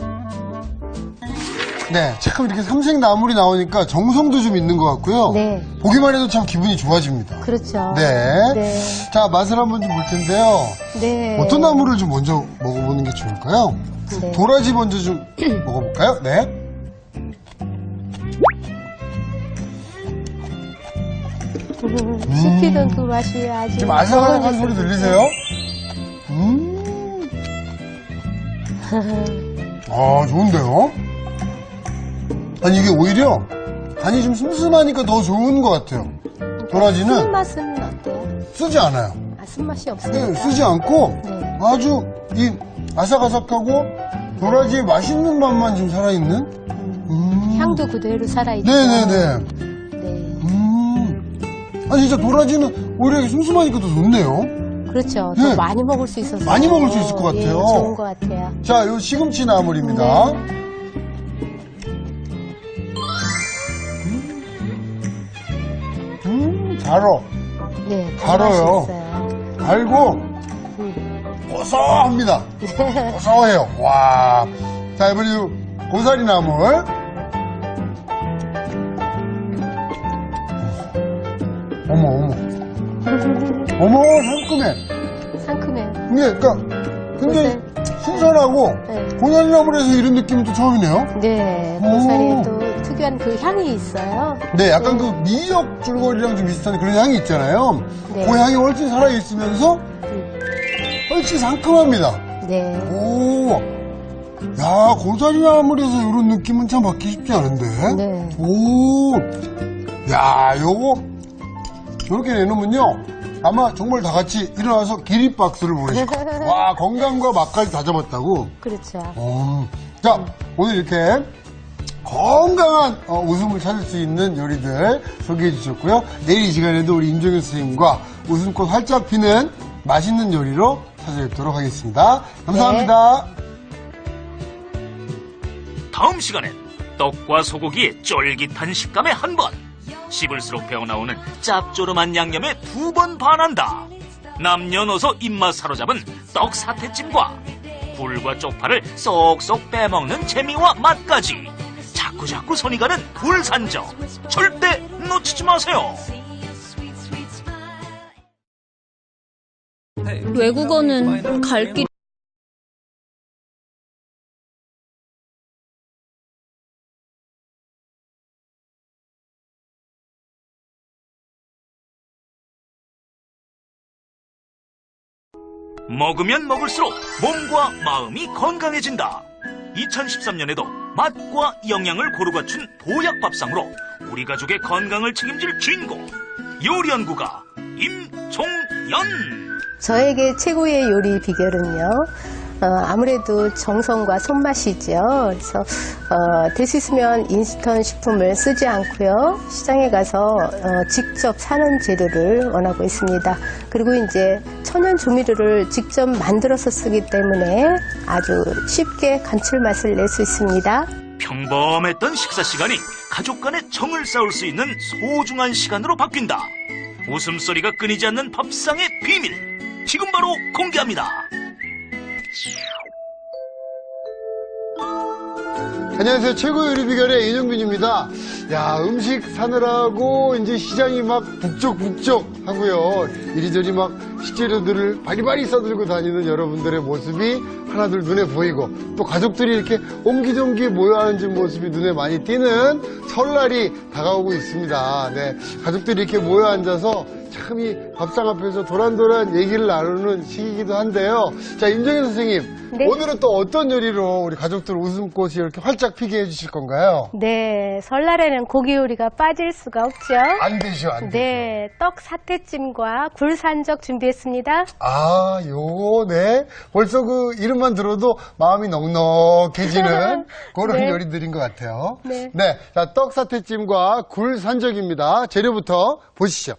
Speaker 2: 네, 참 이렇게 삼색나물이 나오니까 정성도 좀 있는 것 같고요.
Speaker 3: 네.
Speaker 2: 보기만 해도 참 기분이 좋아집니다.
Speaker 3: 그렇죠.
Speaker 2: 네.
Speaker 3: 네.
Speaker 2: 자, 맛을 한번 좀 볼 텐데요.
Speaker 3: 네.
Speaker 2: 어떤 나물을 좀 먼저 먹어보는 게 좋을까요?
Speaker 3: 네.
Speaker 2: 도라지 먼저 좀 먹어볼까요? 네.
Speaker 3: 씹히던 그 맛이 아주.
Speaker 2: 지금 아삭아삭한 소리 들리세요? 아, 좋은데요? 아니, 이게 오히려 간이 좀 슴슴하니까 더 좋은 것 같아요. 도라지는
Speaker 3: 쓴맛은 어때요?
Speaker 2: 쓰지 않아요.
Speaker 3: 아, 쓴맛이
Speaker 2: 네,
Speaker 3: 없어요.
Speaker 2: 쓰지 않고
Speaker 3: 네.
Speaker 2: 아주 이 아삭아삭하고 도라지의 맛있는 맛만 좀 살아있는?
Speaker 3: 향도 그대로 살아있죠.
Speaker 2: 네네네.
Speaker 3: 네.
Speaker 2: 아니, 진짜 도라지는 오히려 슴슴하니까 더 좋네요.
Speaker 3: 그렇죠.
Speaker 2: 네.
Speaker 3: 더 많이 먹을 수 있어서.
Speaker 2: 많이 먹을 수 있을 것 같아요.
Speaker 3: 예, 좋은 것 같아요.
Speaker 2: 자, 요 시금치 나물입니다. 달어.
Speaker 3: 네.
Speaker 2: 달아요.
Speaker 3: 맛이 있어요.
Speaker 2: 달고, 고소합니다. 고소해요. 와. 자, 이번에 요 고사리 나물. 어머, 어머. 어머, 상큼해.
Speaker 3: 상큼해요.
Speaker 2: 이게, 그니까, 굉장히 신선하고,
Speaker 3: 네.
Speaker 2: 고사리나물에서 이런 느낌은 또 처음이네요.
Speaker 3: 네, 고사리에 또 특유한 그 향이 있어요.
Speaker 2: 네, 약간 그 미역 줄거리랑 좀 비슷한 그런 향이 있잖아요.
Speaker 3: 네.
Speaker 2: 그 향이 훨씬 살아있으면서 훨씬 상큼합니다.
Speaker 3: 네.
Speaker 2: 오, 야, 고사리나물에서 이런 느낌은 참 받기 쉽지 않은데.
Speaker 3: 네.
Speaker 2: 오, 야, 요거, 저렇게 내놓으면요. 아마 정말 다 같이 일어나서 기립박수를 보내실 거예요. 와, 건강과 맛까지 다 잡았다고.
Speaker 3: 그렇죠.
Speaker 2: 자, 오늘 이렇게 건강한 웃음을 찾을 수 있는 요리들 소개해 주셨고요. 내일 이 시간에도 우리 임종현 선생님과 웃음꽃 활짝 피는 맛있는 요리로 찾아뵙도록 하겠습니다. 감사합니다.
Speaker 1: 다음 시간엔 떡과 소고기의 쫄깃한 식감에 한 번, 씹을수록 배어나오는 짭조름한 양념에 2번 반한다. 남녀노소 입맛 사로잡은 떡 사태찜과 굴과 쪽파를 쏙쏙 빼먹는 재미와 맛까지 자꾸자꾸 손이 가는 굴산적, 절대 놓치지 마세요.
Speaker 5: 외국어는 갈 길.
Speaker 1: 먹으면 먹을수록 몸과 마음이 건강해진다. 2013년에도 맛과 영양을 고루 갖춘 보약밥상으로 우리 가족의 건강을 책임질 주인공 요리연구가 임종연.
Speaker 3: 저에게 최고의 요리 비결은요. 아무래도 정성과 손맛이죠. 그래서 될 수 있으면 인스턴트 식품을 쓰지 않고요. 시장에 가서 직접 사는 재료를 원하고 있습니다. 그리고 이제 천연 조미료를 직접 만들어서 쓰기 때문에 아주 쉽게 감칠맛을 낼 수 있습니다.
Speaker 1: 평범했던 식사 시간이 가족 간의 정을 쌓을 수 있는 소중한 시간으로 바뀐다. 웃음소리가 끊이지 않는 밥상의 비밀, 지금 바로 공개합니다.
Speaker 2: 안녕하세요. 최고 요리 비결의 윤영빈입니다. 야, 음식 사느라고 이제 시장이 막 북적북적 하고요. 이리저리 막 식재료들을 바리바리 싸들고 다니는 여러분들의 모습이 하나둘 눈에 보이고 또 가족들이 이렇게 옹기종기 모여 앉은 모습이 눈에 많이 띄는 설날이 다가오고 있습니다. 네, 가족들이 이렇게 모여 앉아서 참 이 밥상 앞에서 도란도란 얘기를 나누는 시기이기도 한데요. 자, 임정현 선생님.
Speaker 3: 네.
Speaker 2: 오늘은 또 어떤 요리로 우리 가족들 웃음꽃이 이렇게 활짝 피게 해주실 건가요?
Speaker 3: 네, 설날에는 고기 요리가 빠질 수가 없죠.
Speaker 2: 안 되죠, 안 되죠.
Speaker 3: 네, 떡 사태찜과 굴산적 준비했습니다.
Speaker 2: 아, 요거, 네. 벌써 그 이름만 들어도 마음이 넉넉해지는 그런
Speaker 3: 네.
Speaker 2: 요리들인 것 같아요.
Speaker 3: 네.
Speaker 2: 자, 떡 사태찜과 굴 산적입니다. 재료부터 보시죠.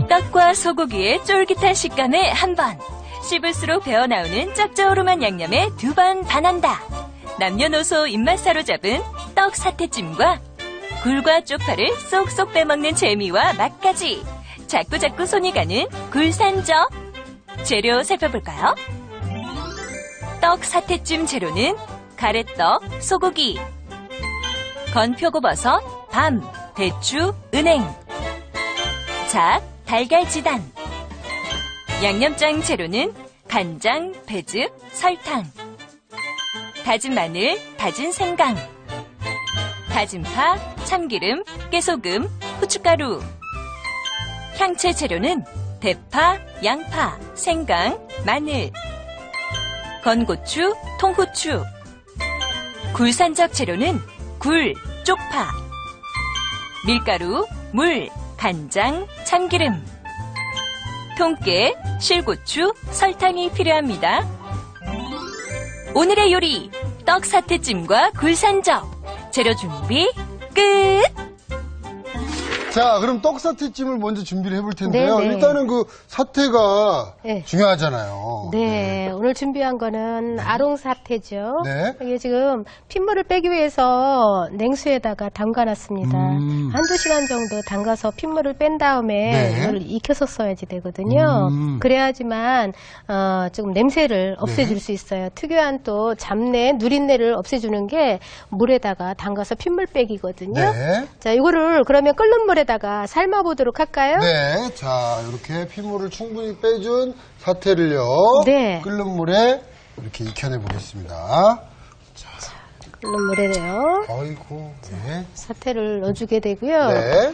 Speaker 4: 떡과 소고기의 쫄깃한 식감에 한 번, 씹을수록 배어나오는 짭조름한 양념에 2번 반한다. 남녀노소 입맛 사로잡은 떡 사태찜과 굴과 쪽파를 쏙쏙 빼먹는 재미와 맛까지 자꾸자꾸 손이 가는 굴산적. 재료 살펴볼까요? 떡 사태찜 재료는 가래떡, 소고기, 건표고버섯, 밤, 대추, 은행, 잣, 달걀지단. 양념장 재료는 간장, 배즙, 설탕, 다진 마늘, 다진 생강, 다진 파, 참기름, 깨소금, 후춧가루. 향채 재료는 대파, 양파, 생강, 마늘, 건고추, 통후추. 굴산적 재료는 굴, 쪽파, 밀가루, 물, 간장, 참기름, 통깨, 실고추, 설탕이 필요합니다. 오늘의 요리, 떡 사태찜과 굴산적. 재료 준비 끝!
Speaker 2: 자, 그럼 떡사태찜을 먼저 준비를 해볼 텐데요.
Speaker 3: 네네.
Speaker 2: 일단은 그 사태가
Speaker 3: 네.
Speaker 2: 중요하잖아요.
Speaker 3: 네, 오늘 준비한 거는 아롱사태죠.
Speaker 2: 네.
Speaker 3: 이게 지금 핏물을 빼기 위해서 냉수에다가 담가놨습니다. 한두 시간 정도 담가서 핏물을 뺀 다음에
Speaker 2: 네.
Speaker 3: 이걸 익혀서 써야지 되거든요. 그래야지만 조금 냄새를 없애줄 수 있어요. 특유한 또 잡내, 누린내를 없애주는 게 물에다가 담가서 핏물 빼기거든요.
Speaker 2: 네.
Speaker 3: 자, 이거를 그러면 끓는 물에다가 삶아보도록 할까요?
Speaker 2: 네. 자, 이렇게 핏물을 충분히 빼준 사태를요.
Speaker 3: 네.
Speaker 2: 끓는 물에 이렇게 익혀내 보겠습니다.
Speaker 3: 끓는 물에요.
Speaker 2: 아이고. 네.
Speaker 3: 사태를 넣어주게 되고요.
Speaker 2: 네.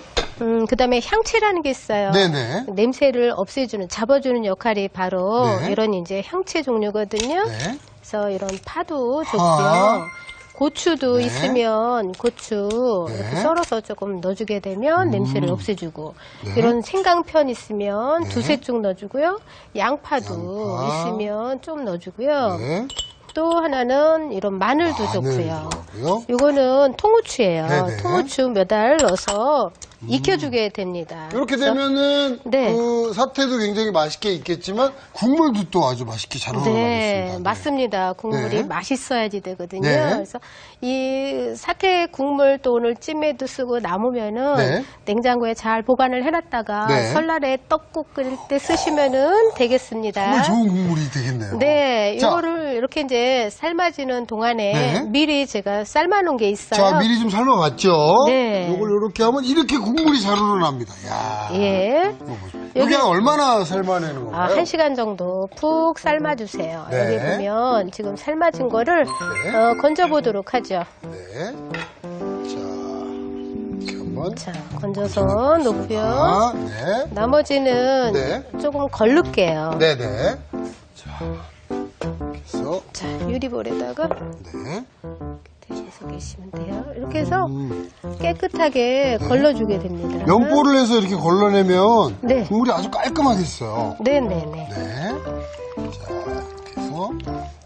Speaker 3: 그 다음에 향채라는 게 있어요.
Speaker 2: 네네.
Speaker 3: 냄새를 없애주는, 잡아주는 역할이 바로
Speaker 2: 네.
Speaker 3: 이런 이제 향채 종류거든요.
Speaker 2: 네.
Speaker 3: 그래서 이런 파도 좋고요.
Speaker 2: 파.
Speaker 3: 고추도
Speaker 2: 네.
Speaker 3: 있으면 고추
Speaker 2: 네.
Speaker 3: 이렇게 썰어서 조금 넣어주게 되면 냄새를 없애주고
Speaker 2: 네.
Speaker 3: 이런 생강편 있으면
Speaker 2: 네.
Speaker 3: 두세 쪽 넣어주고요. 양파도
Speaker 2: 양파.
Speaker 3: 있으면 좀 넣어주고요.
Speaker 2: 네.
Speaker 3: 또 하나는 이런 마늘도
Speaker 2: 마늘
Speaker 3: 좋고요.
Speaker 2: 좋고요.
Speaker 3: 요거는 통후추예요.
Speaker 2: 네네.
Speaker 3: 통후추 몇 알 넣어서 익혀주게 됩니다.
Speaker 2: 이렇게
Speaker 3: 그래서
Speaker 2: 되면은
Speaker 3: 네.
Speaker 2: 그 사태도 굉장히 맛있게 익겠지만 국물도 또 아주 맛있게 잘 올라가겠습니다.
Speaker 3: 네, 맞습니다. 국물이
Speaker 2: 네.
Speaker 3: 맛있어야 되거든요.
Speaker 2: 네.
Speaker 3: 그래서 이 사태 국물 또 오늘 찜에도 쓰고 남으면은
Speaker 2: 네.
Speaker 3: 냉장고에 잘 보관을 해놨다가
Speaker 2: 네.
Speaker 3: 설날에 떡국 끓일 때 쓰시면은 되겠습니다.
Speaker 2: 정말 좋은 국물이 되겠네요.
Speaker 3: 네,
Speaker 2: 자,
Speaker 3: 이거를 이렇게 이제 삶아지는 동안에
Speaker 2: 네.
Speaker 3: 미리 제가 삶아놓은 게 있어요.
Speaker 2: 자, 미리 좀 삶아봤죠?
Speaker 3: 네.
Speaker 2: 요걸 이렇게 하면 이렇게 국물이 잘 우러납니다. 야.
Speaker 3: 예.
Speaker 2: 여기 얼마나 삶아내는 건가요?
Speaker 3: 1시간 정도 푹 삶아주세요.
Speaker 2: 네.
Speaker 3: 여기 보면 지금 삶아진 거를
Speaker 2: 네.
Speaker 3: 건져보도록 하죠.
Speaker 2: 네. 자, 이렇게 한번.
Speaker 3: 자, 건져서 놓고요.
Speaker 2: 아, 네.
Speaker 3: 나머지는
Speaker 2: 네.
Speaker 3: 조금 걸를게요.
Speaker 2: 네네. 자, 이렇게 해서.
Speaker 3: 자, 유리볼에다가
Speaker 2: 네.
Speaker 3: 대셔서 계시면 돼요. 이렇게 해서 깨끗하게 걸러주게 됩니다.
Speaker 2: 면보를 해서 이렇게 걸러내면
Speaker 3: 네.
Speaker 2: 국물이 아주 깔끔하겠어요.
Speaker 3: 네네네.
Speaker 2: 네. 자, 이렇게 해서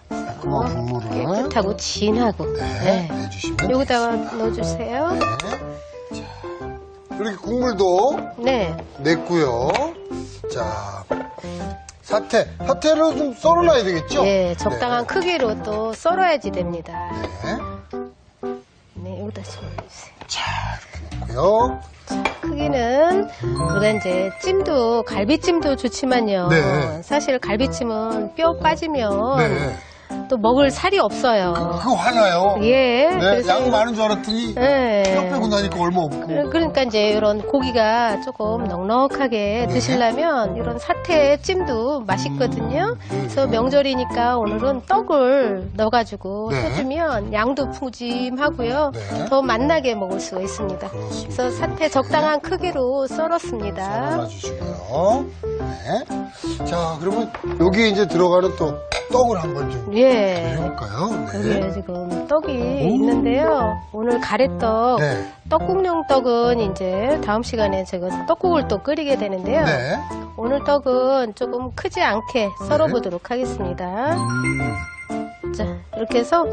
Speaker 2: 깔끔한 국물을
Speaker 3: 깨끗하고 진하고.
Speaker 2: 네, 내주시면
Speaker 3: 여기다가 넣어주세요.
Speaker 2: 네. 자, 이렇게 국물도
Speaker 3: 네.
Speaker 2: 냈고요. 자, 사태로 좀 썰어놔야 되겠죠?
Speaker 3: 네, 적당한 크기로 또 썰어야지 됩니다.
Speaker 2: 네.
Speaker 3: 네, 여기다 썰어주세요.
Speaker 2: 자, 이렇게 넣고요.
Speaker 3: 크기는 우리가 이제 찜도 갈비찜도 좋지만요.
Speaker 2: 네.
Speaker 3: 사실 갈비찜은 뼈 빠지면
Speaker 2: 네.
Speaker 3: 또 먹을 살이 없어요.
Speaker 2: 그거 화나요.
Speaker 3: 예.
Speaker 2: 네,
Speaker 3: 그래서
Speaker 2: 양 많은 줄 알았더니
Speaker 3: 예.
Speaker 2: 뼈 빼고 나니까 얼마 없고.
Speaker 3: 그러니까 이제 이런 고기가 조금 넉넉하게 드시려면 이런 사태 찜도 맛있거든요. 그래서 명절이니까 오늘은 떡을 넣어가지고
Speaker 2: 네.
Speaker 3: 해주면 양도 푸짐하고요.
Speaker 2: 네.
Speaker 3: 더 맛나게 먹을 수가 있습니다.
Speaker 2: 그렇습니다.
Speaker 3: 그래서 사태 적당한 크기로 썰었습니다.
Speaker 2: 썰어주시고요. 네. 자, 그러면 여기에 이제 들어가는 또 떡을 한번 좀
Speaker 3: 예.
Speaker 2: 해볼까요?
Speaker 3: 여기에 지금 떡이 있는데요. 오늘 가래떡,
Speaker 2: 네.
Speaker 3: 떡국용 떡은 이제 다음 시간에 제가 떡국을 또 끓이게 되는데요.
Speaker 2: 네.
Speaker 3: 오늘 떡은 조금 크지 않게 썰어보도록 하겠습니다. 자, 이렇게 해서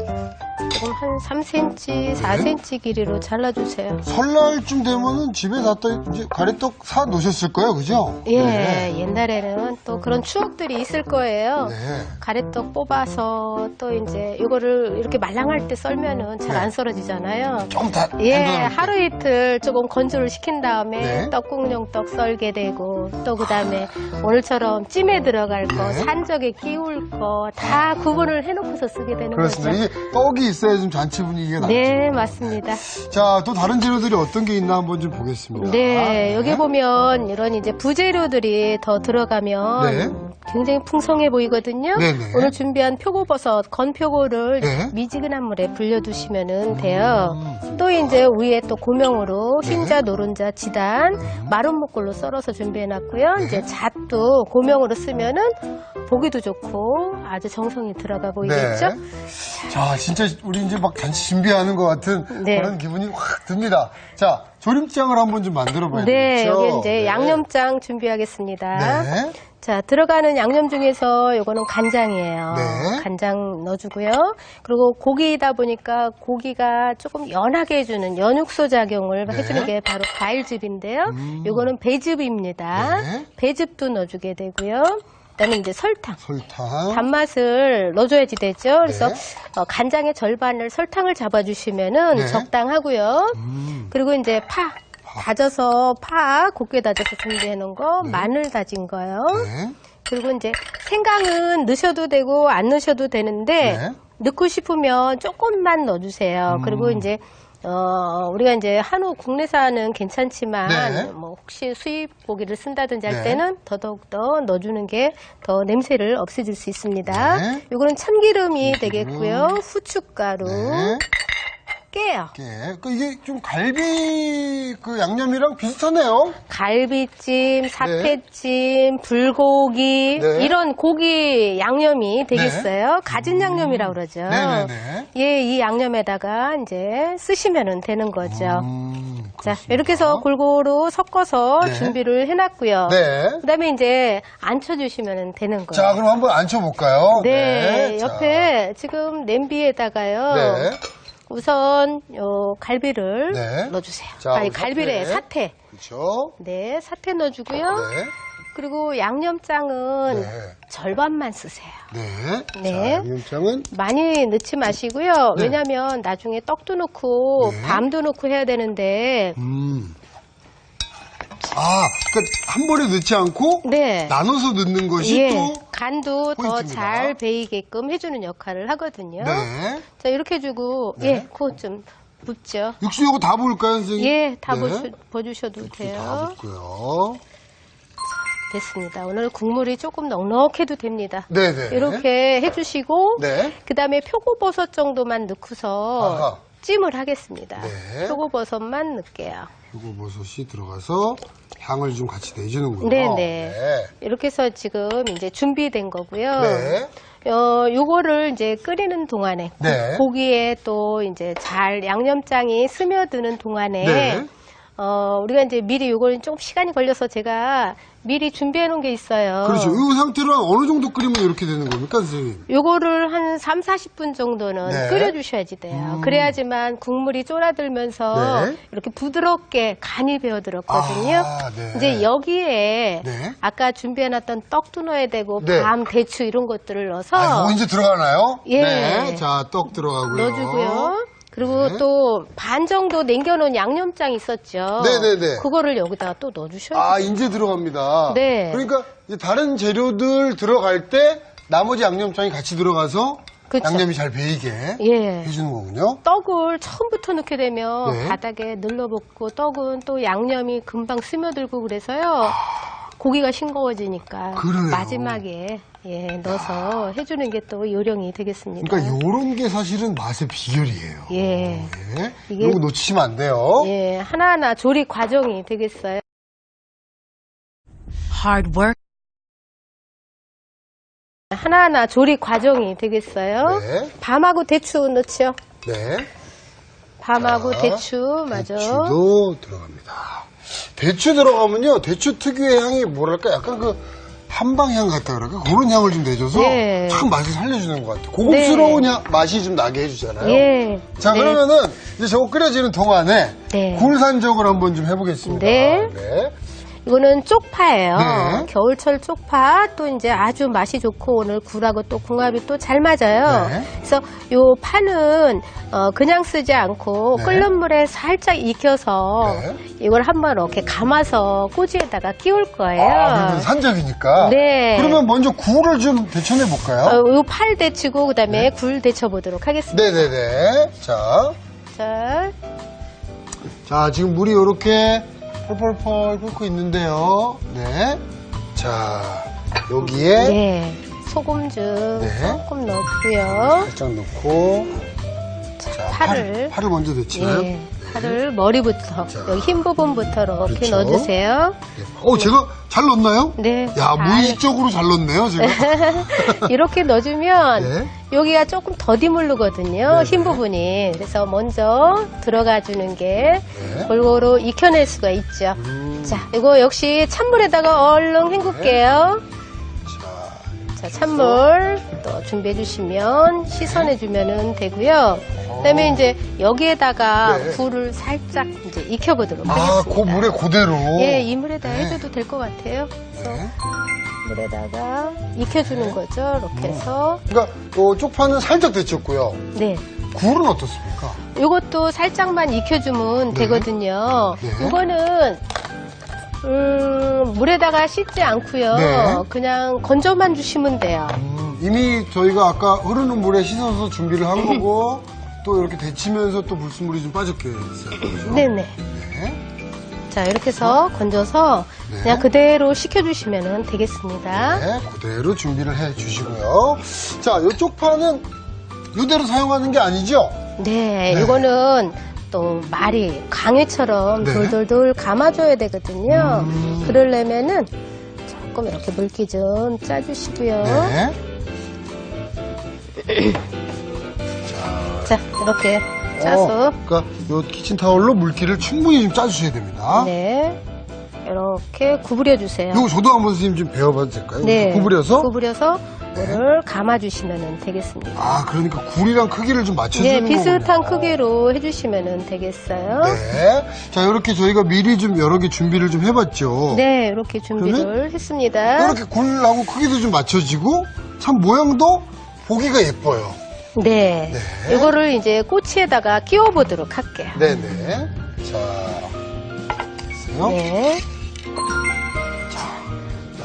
Speaker 3: 조금 한 3cm, 4cm 길이로 잘라주세요.
Speaker 2: 설날쯤 되면은 집에 다 이제 가래떡 사 놓으셨을 거예요, 그죠?
Speaker 3: 예,
Speaker 2: 네.
Speaker 3: 옛날에는 또 그런 추억들이 있을 거예요.
Speaker 2: 네.
Speaker 3: 가래떡 뽑아서 또 이제 이거를 이렇게 말랑할 때 썰면은 잘 안 썰어지잖아요.
Speaker 2: 조금 다.
Speaker 3: 예,
Speaker 2: 단단하게.
Speaker 3: 하루 이틀 조금 건조를 시킨 다음에
Speaker 2: 네.
Speaker 3: 떡국용 떡 썰게 되고 또 그다음에 오늘처럼 찜에 들어갈 거,
Speaker 2: 네.
Speaker 3: 산적에 끼울 거 다 구분을 해놓고서 쓰게 되는
Speaker 2: 그렇습니다.
Speaker 3: 거죠.
Speaker 2: 이게 떡이 있어야 좀 잔치 분위기가 나죠.
Speaker 3: 네, 맞습니다.
Speaker 2: 자, 또 다른 재료들이 어떤 게 있나 한번 좀 보겠습니다.
Speaker 3: 네, 여기 보면 이런 이제 부재료들이 더 들어가면
Speaker 2: 네.
Speaker 3: 굉장히 풍성해 보이거든요.
Speaker 2: 네네.
Speaker 3: 오늘 준비한 표고버섯, 건표고를
Speaker 2: 네.
Speaker 3: 미지근한 물에 불려두시면 돼요. 또 이제 위에 또 고명으로
Speaker 2: 네.
Speaker 3: 흰자, 노른자, 지단, 마른 목골로 썰어서 준비해놨고요.
Speaker 2: 네.
Speaker 3: 이제 잣도 고명으로 쓰면은 보기도 좋고 아주 정성이 들어가 보이겠죠?
Speaker 2: 네. 자, 진짜 우리 이제 막 잔치 준비하는 것 같은
Speaker 3: 네.
Speaker 2: 그런 기분이 확 듭니다. 자, 조림장을 한번 좀 만들어 봐야
Speaker 3: 네,
Speaker 2: 되겠죠?
Speaker 3: 여기 이제 양념장 준비하겠습니다.
Speaker 2: 네.
Speaker 3: 자, 들어가는 양념 중에서 요거는 간장이에요.
Speaker 2: 네.
Speaker 3: 간장 넣어주고요. 그리고 고기이다 보니까 고기가 조금 연하게 해주는 연육소 작용을
Speaker 2: 네.
Speaker 3: 해주는 게 바로 과일즙인데요. 요거는 배즙입니다.
Speaker 2: 네.
Speaker 3: 배즙도 넣어주게 되고요. 그다음에 이제 설탕. 단맛을 넣어줘야지 되죠. 그래서
Speaker 2: 네.
Speaker 3: 간장의 절반을 설탕을 잡아주시면은
Speaker 2: 네.
Speaker 3: 적당하고요. 그리고 이제 파. 다져서 파 곱게 다져서 준비해 놓은 거, 마늘 다진 거요.
Speaker 2: 네.
Speaker 3: 그리고 이제 생강은 넣으셔도 되고 안 넣으셔도 되는데
Speaker 2: 네.
Speaker 3: 넣고 싶으면 조금만 넣어주세요. 그리고 이제 우리가 이제 한우 국내산은 괜찮지만
Speaker 2: 네.
Speaker 3: 뭐 혹시 수입 고기를 쓴다든지 할
Speaker 2: 네.
Speaker 3: 때는 더더욱 더 넣어주는 게 더 냄새를 없애줄 수 있습니다.
Speaker 2: 네.
Speaker 3: 요거는 참기름이 되겠고요. 후춧가루,
Speaker 2: 네.
Speaker 3: 깨요.
Speaker 2: 이게 좀 갈비 그 양념이랑 비슷하네요.
Speaker 3: 갈비찜, 사태찜, 불고기
Speaker 2: 네.
Speaker 3: 이런 고기 양념이 되겠어요. 가진 양념이라고 그러죠.
Speaker 2: 네네네.
Speaker 3: 예, 이 양념에다가 이제 쓰시면 되는 거죠. 자,
Speaker 2: 그렇습니다.
Speaker 3: 이렇게 해서 골고루 섞어서
Speaker 2: 네.
Speaker 3: 준비를 해놨고요.
Speaker 2: 네.
Speaker 3: 그다음에 이제 앉혀주시면 되는 거예요.
Speaker 2: 자, 그럼 한번 앉혀볼까요?
Speaker 3: 네,
Speaker 2: 자.
Speaker 3: 옆에 지금 냄비에다가요.
Speaker 2: 네.
Speaker 3: 우선 요 갈비를
Speaker 2: 네.
Speaker 3: 넣어주세요.
Speaker 2: 자,
Speaker 3: 아니,
Speaker 2: 우리
Speaker 3: 갈비래 사태.
Speaker 2: 그렇죠.
Speaker 3: 네, 사태 넣어주고요.
Speaker 2: 네.
Speaker 3: 그리고 양념장은
Speaker 2: 네.
Speaker 3: 절반만 쓰세요.
Speaker 2: 네.
Speaker 3: 네.
Speaker 2: 자, 양념장은
Speaker 3: 많이 넣지 마시고요.
Speaker 2: 네.
Speaker 3: 왜냐면 나중에 떡도 넣고
Speaker 2: 네.
Speaker 3: 밤도 넣고 해야 되는데
Speaker 2: 그러니까 한 번에 넣지 않고
Speaker 3: 네.
Speaker 2: 나눠서 넣는 것이
Speaker 3: 예,
Speaker 2: 또
Speaker 3: 간도 더
Speaker 2: 포인트입니다.
Speaker 3: 잘 배이게끔 해주는 역할을 하거든요.
Speaker 2: 네.
Speaker 3: 자, 이렇게 해주고
Speaker 2: 네.
Speaker 3: 예, 그거 좀 붓죠.
Speaker 2: 육수 요거 다 부을까요, 선생님?
Speaker 3: 예, 다
Speaker 2: 네.
Speaker 3: 버주셔도
Speaker 2: 다
Speaker 3: 돼요.
Speaker 2: 붓고요.
Speaker 3: 됐습니다. 오늘 국물이 조금 넉넉해도 됩니다.
Speaker 2: 네네.
Speaker 3: 이렇게 해주시고
Speaker 2: 네.
Speaker 3: 그 다음에 표고버섯 정도만 넣고서
Speaker 2: 아하.
Speaker 3: 찜을 하겠습니다.
Speaker 2: 네.
Speaker 3: 표고버섯만 넣을게요.
Speaker 2: 표고버섯이 들어가서 향을 좀 같이 내주는군요.
Speaker 3: 네네.
Speaker 2: 네.
Speaker 3: 이렇게 해서 지금 이제 준비된 거고요.
Speaker 2: 네.
Speaker 3: 요거를 이제 끓이는 동안에
Speaker 2: 네.
Speaker 3: 고기에 또 이제 잘 양념장이 스며드는 동안에
Speaker 2: 네.
Speaker 3: 우리가 이제 미리 요걸 좀 시간이 걸려서 제가 미리 준비해 놓은 게 있어요.
Speaker 2: 그렇죠. 이 상태로 어느 정도 끓이면 이렇게 되는 겁니까, 선생님?
Speaker 3: 요거를 한 3, 40분 정도는
Speaker 2: 네.
Speaker 3: 끓여주셔야지 돼요. 그래야지만 국물이 쫄아들면서
Speaker 2: 네.
Speaker 3: 이렇게 부드럽게 간이 배어들었거든요.
Speaker 2: 아, 네.
Speaker 3: 이제 여기에
Speaker 2: 네.
Speaker 3: 아까 준비해놨던 떡도 넣어야 되고
Speaker 2: 네.
Speaker 3: 밤, 대추 이런 것들을 넣어서
Speaker 2: 이거 이제 들어가나요?
Speaker 3: 예.
Speaker 2: 네. 자, 떡 들어가고요.
Speaker 3: 넣어주고요. 그리고
Speaker 2: 네.
Speaker 3: 또 반 정도 남겨놓은 양념장 있었죠.
Speaker 2: 네네네.
Speaker 3: 그거를 여기다가 또 넣어주셔야 돼요.
Speaker 2: 이제 들어갑니다.
Speaker 3: 네.
Speaker 2: 그러니까 이제 다른 재료들 들어갈 때 나머지 양념장이 같이 들어가서
Speaker 3: 그쵸.
Speaker 2: 양념이 잘 배이게
Speaker 3: 예.
Speaker 2: 해주는 거군요.
Speaker 3: 떡을 처음부터 넣게 되면
Speaker 2: 네.
Speaker 3: 바닥에 늘러붙고 떡은 또 양념이 금방 스며들고 그래서요. 고기가 싱거워지니까
Speaker 2: 그러네요.
Speaker 3: 마지막에 넣어서 해주는 게 또 요령이 되겠습니다.
Speaker 2: 그러니까 요런 게 사실은 맛의 비결이에요.
Speaker 3: 예.
Speaker 2: 네.
Speaker 3: 이게-
Speaker 2: 이거 놓치시면 안 돼요.
Speaker 3: 예, 하나하나 조리 과정이 되겠어요.
Speaker 4: Hard work.
Speaker 3: 하나하나 조리 과정이 되겠어요.
Speaker 2: 네.
Speaker 3: 밤하고 대추 넣죠.
Speaker 2: 네.
Speaker 3: 밤하고
Speaker 2: 자,
Speaker 3: 대추, 맞아.
Speaker 2: 대추도 들어갑니다. 대추 들어가면요, 대추 특유의 향이 뭐랄까, 약간 그 한방향 같다 그럴까? 그런 향을 좀 내줘서
Speaker 3: 네.
Speaker 2: 참 맛을 살려주는 것 같아요. 고급스러운 맛이 좀 나게 해주잖아요.
Speaker 3: 예.
Speaker 2: 자,
Speaker 3: 네.
Speaker 2: 그러면은 이제 저거 끓여지는 동안에
Speaker 3: 네.
Speaker 2: 굴산적을 한번 좀 해보겠습니다.
Speaker 3: 네.
Speaker 2: 네.
Speaker 3: 이거는 쪽파예요.
Speaker 2: 네.
Speaker 3: 겨울철 쪽파 또 이제 아주 맛이 좋고 오늘 굴하고 또 궁합이 또 잘 맞아요.
Speaker 2: 네.
Speaker 3: 그래서 요 파는 그냥 쓰지 않고
Speaker 2: 네.
Speaker 3: 끓는 물에 살짝 익혀서
Speaker 2: 네.
Speaker 3: 이걸 한번 이렇게 감아서 꼬지에다가 끼울 거예요.
Speaker 2: 그러면 산적이니까.
Speaker 3: 네.
Speaker 2: 그러면 먼저 굴을 좀 데쳐내 볼까요?
Speaker 3: 요 팔 데치고 그다음에 굴 데쳐 보도록 하겠습니다.
Speaker 2: 네네네. 자,
Speaker 3: 자,
Speaker 2: 지금 물이 이렇게 펄펄펄 끓고 있는데요. 네. 자, 여기에
Speaker 3: 네. 소금 좀
Speaker 2: 네.
Speaker 3: 조금 넣고요.
Speaker 2: 살짝 넣고
Speaker 3: 자,
Speaker 2: 자,
Speaker 3: 파를
Speaker 2: 팔을 먼저 데치나요?
Speaker 3: 예, 파를 머리부터
Speaker 2: 자.
Speaker 3: 여기 흰 부분부터 이렇게
Speaker 2: 그렇죠.
Speaker 3: 넣어주세요.
Speaker 2: 제가 잘 넣었나요?
Speaker 3: 네.
Speaker 2: 야,
Speaker 3: 잘.
Speaker 2: 무의식적으로 잘 넣었네요, 제가.
Speaker 3: 이렇게 넣어주면
Speaker 2: 네.
Speaker 3: 여기가 조금 더디 물르거든요.
Speaker 2: 네,
Speaker 3: 흰
Speaker 2: 네.
Speaker 3: 부분이. 그래서 먼저 들어가 주는 게
Speaker 2: 네.
Speaker 3: 골고루 익혀낼 수가 있죠. 자, 이거 역시 찬물에다가 얼른 헹굴게요. 자, 찬물 또 준비해 주시면 씻어내 주면은 되고요. 그다음에 이제 여기에다가
Speaker 2: 네.
Speaker 3: 굴을 살짝 이제 익혀보도록
Speaker 2: 아,
Speaker 3: 하겠습니다.
Speaker 2: 그 물에 그대로.
Speaker 3: 예, 이 물에다
Speaker 2: 네.
Speaker 3: 해줘도 될 것 같아요. 그래서
Speaker 2: 네.
Speaker 3: 물에다가 익혀주는 거죠. 이렇게 해서.
Speaker 2: 그러니까 쪽파는 살짝 데쳤고요.
Speaker 3: 네.
Speaker 2: 굴은 어떻습니까?
Speaker 3: 요것도 살짝만 익혀주면
Speaker 2: 네.
Speaker 3: 되거든요.
Speaker 2: 네.
Speaker 3: 요거는 물에다가 씻지 않고요.
Speaker 2: 네.
Speaker 3: 그냥 건져만 주시면 돼요.
Speaker 2: 이미 저희가 아까 흐르는 물에 씻어서 준비를 한 거고 또 이렇게 데치면서 또 불순물이 좀 빠졌게 있어요. 그렇죠?
Speaker 3: 네네.
Speaker 2: 네.
Speaker 3: 자, 이렇게 해서 건져서
Speaker 2: 네.
Speaker 3: 그냥 그대로 식혀주시면 되겠습니다.
Speaker 2: 네, 그대로 준비를 해 주시고요. 자, 이 쪽파는 이대로 사용하는 게 아니죠?
Speaker 3: 네,
Speaker 2: 네.
Speaker 3: 이거는 또 말이 강회처럼
Speaker 2: 네.
Speaker 3: 돌돌돌 감아줘야 되거든요. 그러려면은 조금 이렇게 물기 좀 짜주시고요.
Speaker 2: 네.
Speaker 3: 자, 이렇게 짜서
Speaker 2: 그러니까 이 키친타올로 물기를 충분히 좀 짜주셔야 됩니다.
Speaker 3: 네, 이렇게 구부려 주세요.
Speaker 2: 이거 저도 한번 선생님 좀 배워봐도 될까요?
Speaker 3: 네,
Speaker 2: 구부려서?
Speaker 3: 구부려서 물을 감아주시면 되겠습니다.
Speaker 2: 아, 그러니까 굴이랑 크기를 좀 맞춰주는
Speaker 3: 네,
Speaker 2: 거군요.
Speaker 3: 비슷한 크기로 해주시면 되겠어요.
Speaker 2: 네. 자, 이렇게 저희가 미리 좀 여러 개 준비를 좀 해봤죠.
Speaker 3: 네, 이렇게 준비를 했습니다.
Speaker 2: 이렇게 굴하고 크기도 좀 맞춰지고 참 모양도 보기가 예뻐요.
Speaker 3: 네,
Speaker 2: 네.
Speaker 3: 이거를 이제 꼬치에다가 끼워 보도록 할게요.
Speaker 2: 네네. 자, 됐어요.
Speaker 3: 네.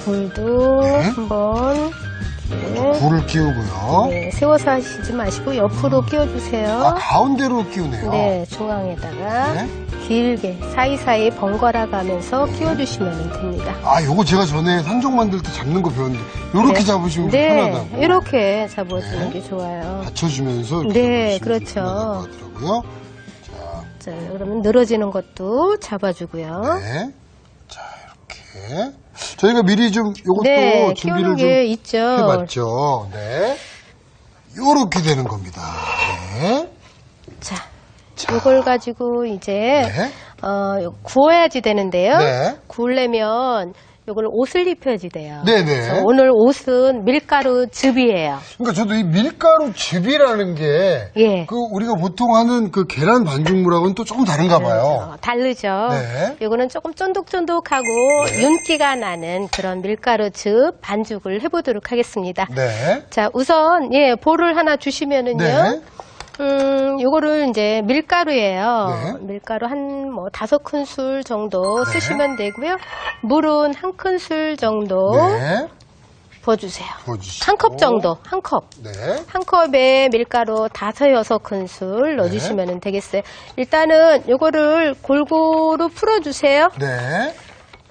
Speaker 3: 굴도
Speaker 2: 네.
Speaker 3: 한번 이렇게,
Speaker 2: 굴을 끼우고요.
Speaker 3: 네, 세워서 하시지 마시고 옆으로 끼워주세요.
Speaker 2: 아, 가운데로 끼우네요.
Speaker 3: 네, 중앙에다가
Speaker 2: 네.
Speaker 3: 길게 사이사이 번갈아 가면서 끼워주시면 됩니다.
Speaker 2: 아, 요거 제가 전에 산적 만들 때 잡는 거 배웠는데 요렇게
Speaker 3: 네.
Speaker 2: 잡으시면
Speaker 3: 네,
Speaker 2: 편하다고.
Speaker 3: 이렇게 잡아주는
Speaker 2: 네.
Speaker 3: 게 좋아요.
Speaker 2: 받쳐주면서 이렇게
Speaker 3: 네,
Speaker 2: 잡으시면
Speaker 3: 그렇죠.
Speaker 2: 편하다고 하더라고요.
Speaker 3: 자, 그러면 늘어지는 것도 잡아주고요.
Speaker 2: 네. 자, 이렇게. 저희가 미리 좀 요것도
Speaker 3: 네,
Speaker 2: 준비를
Speaker 3: 키우는
Speaker 2: 좀
Speaker 3: 게 있죠.
Speaker 2: 해봤죠. 네. 요렇게 되는 겁니다. 네.
Speaker 3: 자,
Speaker 2: 자.
Speaker 3: 이걸 가지고 이제
Speaker 2: 네.
Speaker 3: 구워야지 되는데요.
Speaker 2: 네.
Speaker 3: 구우려면 이걸 옷을 입혀야지 돼요.
Speaker 2: 네네.
Speaker 3: 그래서 오늘 옷은 밀가루 즙이에요.
Speaker 2: 그러니까 저도 이 밀가루 즙이라는 게
Speaker 3: 예.
Speaker 2: 그 우리가 보통 하는 그 계란 반죽물하고는 또 조금 다른가 봐요.
Speaker 3: 다르죠.
Speaker 2: 네.
Speaker 3: 이거는 조금 쫀득쫀득하고 윤기가 나는 그런 밀가루 즙 반죽을 해보도록 하겠습니다.
Speaker 2: 네.
Speaker 3: 자, 우선 볼을 하나 주시면은요.
Speaker 2: 네.
Speaker 3: 요거를 이제 밀가루예요.
Speaker 2: 네.
Speaker 3: 밀가루 한 5큰술 정도 쓰시면 되고요. 물은 1큰술 정도
Speaker 2: 네.
Speaker 3: 부어주세요.
Speaker 2: 부어주시고.
Speaker 3: 한 컵 정도, 한 컵.
Speaker 2: 네.
Speaker 3: 한 컵에 밀가루 5, 6큰술 넣어주시면 되겠어요. 일단은 요거를 골고루 풀어주세요.
Speaker 2: 네.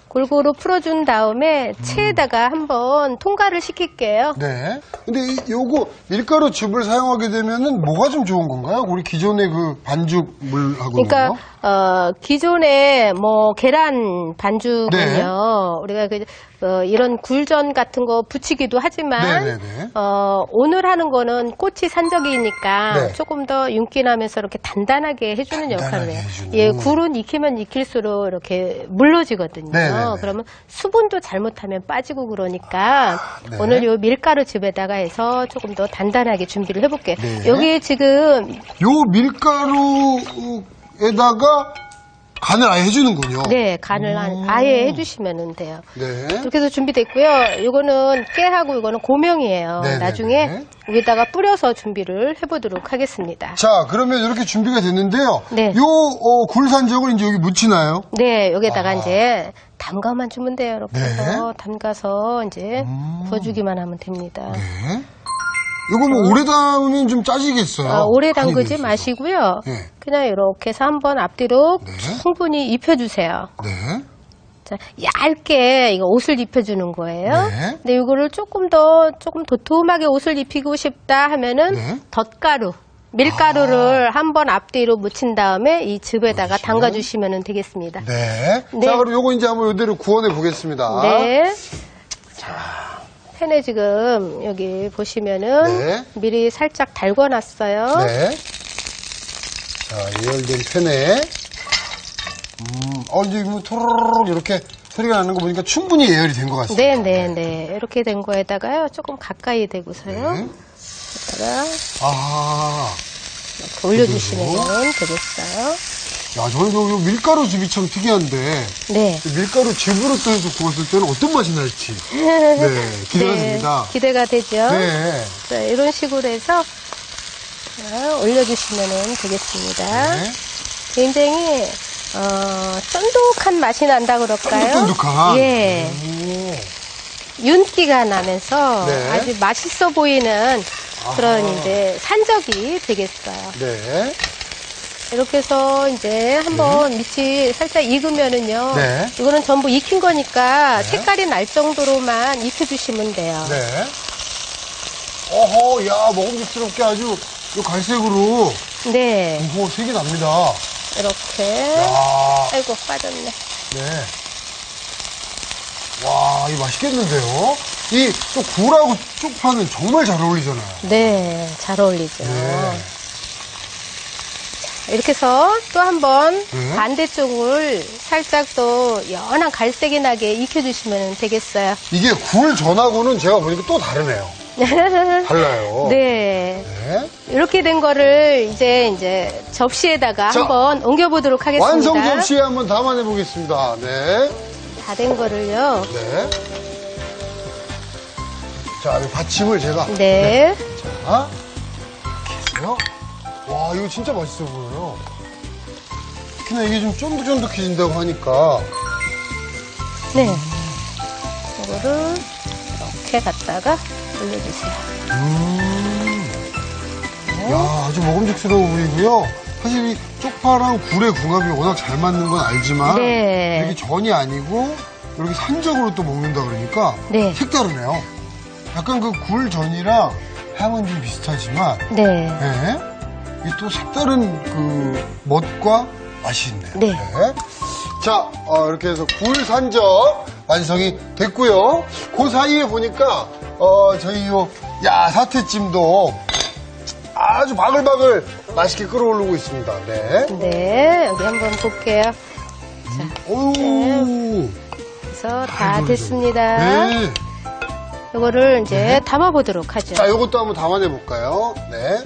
Speaker 3: 골고루 풀어준 다음에 체에다가 한번 통과를 시킬게요.
Speaker 2: 네. 근데 요거 밀가루 즙을 사용하게 되면은 뭐가 좀 좋은 건가요? 우리 기존의 그 반죽 물하고는요?
Speaker 3: 그러니까 기존에 뭐 계란 반죽은요,
Speaker 2: 네.
Speaker 3: 우리가 이런 굴전 같은 거 부치기도 하지만
Speaker 2: 네네네.
Speaker 3: 오늘 하는 거는 꼬치 산적이니까
Speaker 2: 네.
Speaker 3: 조금 더 윤기 나면서 이렇게 단단하게 해주는
Speaker 2: 단단하게
Speaker 3: 역할을 해요.
Speaker 2: 해주는.
Speaker 3: 예, 굴은 익히면 익힐수록 이렇게 물러지거든요.
Speaker 2: 네네네.
Speaker 3: 그러면 수분도 잘못하면 빠지고 그러니까
Speaker 2: 네.
Speaker 3: 오늘 요 밀가루 즙에다가 해서 조금 더 단단하게 준비를 해볼게요.
Speaker 2: 네.
Speaker 3: 여기 지금
Speaker 2: 요 밀가루에다가 간을 아예 해주는군요.
Speaker 3: 네, 간을 아예 해주시면 돼요.
Speaker 2: 네.
Speaker 3: 이렇게 해서 준비됐고요. 이거는 깨하고 이거는 고명이에요.
Speaker 2: 네네네.
Speaker 3: 나중에 여기다가 뿌려서 준비를 해보도록 하겠습니다.
Speaker 2: 자, 그러면 이렇게 준비가 됐는데요.
Speaker 3: 네.
Speaker 2: 요 굴산적을 이제 여기 묻히나요?
Speaker 3: 네, 여기다가 이제 담가만 주면 돼요. 이렇게
Speaker 2: 네.
Speaker 3: 해서 담가서 이제 부어주기만 하면 됩니다.
Speaker 2: 네. 이거 뭐 오래 담으면 좀 짜지겠어요.
Speaker 3: 오래
Speaker 2: 간이
Speaker 3: 담그지
Speaker 2: 돼 있어서.
Speaker 3: 마시고요.
Speaker 2: 네.
Speaker 3: 그냥 이렇게 해서 한번 앞뒤로
Speaker 2: 네.
Speaker 3: 충분히 입혀주세요.
Speaker 2: 네.
Speaker 3: 자, 얇게 이거 옷을 입혀주는 거예요.
Speaker 2: 네.
Speaker 3: 근데 이거를 조금 도톰하게 옷을 입히고 싶다 하면은
Speaker 2: 네.
Speaker 3: 덧가루, 밀가루를 한번 앞뒤로 묻힌 다음에 이 즙에다가
Speaker 2: 넣어주시면.
Speaker 3: 담가주시면 되겠습니다.
Speaker 2: 네.
Speaker 3: 네.
Speaker 2: 자, 그럼 요거 이제 한번 이대로 구워내 보겠습니다.
Speaker 3: 네. 팬에 지금 여기 보시면은
Speaker 2: 네.
Speaker 3: 미리 살짝 달궈놨어요.
Speaker 2: 네. 자, 예열된 팬에. 이제 뭐 토로록 이렇게 소리가 나는 거 보니까 충분히 예열이 된 것 같습니다.
Speaker 3: 네네네. 이렇게 된 거에다가요. 조금 가까이 대고서요.
Speaker 2: 네.
Speaker 3: 여기다가
Speaker 2: 아,
Speaker 3: 이렇게 올려주시면 되겠어요.
Speaker 2: 야, 저는 요 밀가루 즙이 참 특이한데
Speaker 3: 네.
Speaker 2: 밀가루 즙으로 또 해서 구웠을 때는 어떤 맛이 날지 네, 기대가 됩니다.
Speaker 3: 기대가 되죠.
Speaker 2: 네.
Speaker 3: 자, 이런 식으로 해서 자, 올려주시면 되겠습니다.
Speaker 2: 네.
Speaker 3: 굉장히 쫀득한 맛이 난다 그럴까요?
Speaker 2: 쫀득쫀득한.
Speaker 3: 예.
Speaker 2: 오.
Speaker 3: 윤기가 나면서
Speaker 2: 네.
Speaker 3: 아주 맛있어 보이는 그런 이제 산적이 되겠어요.
Speaker 2: 네.
Speaker 3: 이렇게 해서 이제 한번 밑이 살짝 익으면은요.
Speaker 2: 네.
Speaker 3: 이거는 전부 익힌 거니까 색깔이 날 정도로만 익혀주시면 돼요.
Speaker 2: 네. 어허, 야, 먹음직스럽게 아주 요 갈색으로
Speaker 3: 네.
Speaker 2: 색이 납니다.
Speaker 3: 이렇게.
Speaker 2: 야,
Speaker 3: 아이고, 빠졌네.
Speaker 2: 네. 와, 이거 맛있겠는데요? 이 또 굴하고 쪽파는 정말 잘 어울리잖아요.
Speaker 3: 네, 잘 어울리죠.
Speaker 2: 네.
Speaker 3: 이렇게 해서 또 한번
Speaker 2: 네.
Speaker 3: 반대쪽을 살짝 또 연한 갈색이 나게 익혀주시면 되겠어요.
Speaker 2: 이게 굴 전하고는 제가 보니까 또 다르네요. 달라요.
Speaker 3: 네.
Speaker 2: 네.
Speaker 3: 이렇게 된 거를 이제 접시에다가
Speaker 2: 자,
Speaker 3: 한번 옮겨보도록 하겠습니다.
Speaker 2: 완성 접시에 한번 담아내 보겠습니다. 네.
Speaker 3: 다 된 거를요.
Speaker 2: 네. 자, 이 받침을 제가.
Speaker 3: 네.
Speaker 2: 자, 이렇게 해서요. 와, 이거 진짜 맛있어 보여요. 특히나 이게 좀 쫀득쫀득해진다고 하니까.
Speaker 3: 네. 이거를 이렇게 갖다가 올려주세요.
Speaker 2: 야, 아주 먹음직스러워 보이고요. 사실 이 쪽파랑 굴의 궁합이 워낙 잘 맞는 건 알지만.
Speaker 3: 네.
Speaker 2: 이렇게 전이 아니고, 이렇게 산적으로 또 먹는다 그러니까.
Speaker 3: 네.
Speaker 2: 색다르네요. 약간 그 굴전이랑 향은 좀 비슷하지만.
Speaker 3: 네.
Speaker 2: 네. 이게 또 색다른 그 멋과 맛이 있네요.
Speaker 3: 네.
Speaker 2: 자, 이렇게 해서 굴 산적 완성이 됐고요. 그 사이에 보니까 저희 요 사태찜도 아주 바글바글 맛있게 끓어오르고 있습니다. 네.
Speaker 3: 네. 여기 한번 볼게요.
Speaker 2: 오.
Speaker 3: 그래서 다
Speaker 2: 아이고,
Speaker 3: 됐습니다.
Speaker 2: 네.
Speaker 3: 이거를 이제 담아보도록 하죠.
Speaker 2: 자, 요것도 한번 담아내 볼까요? 네.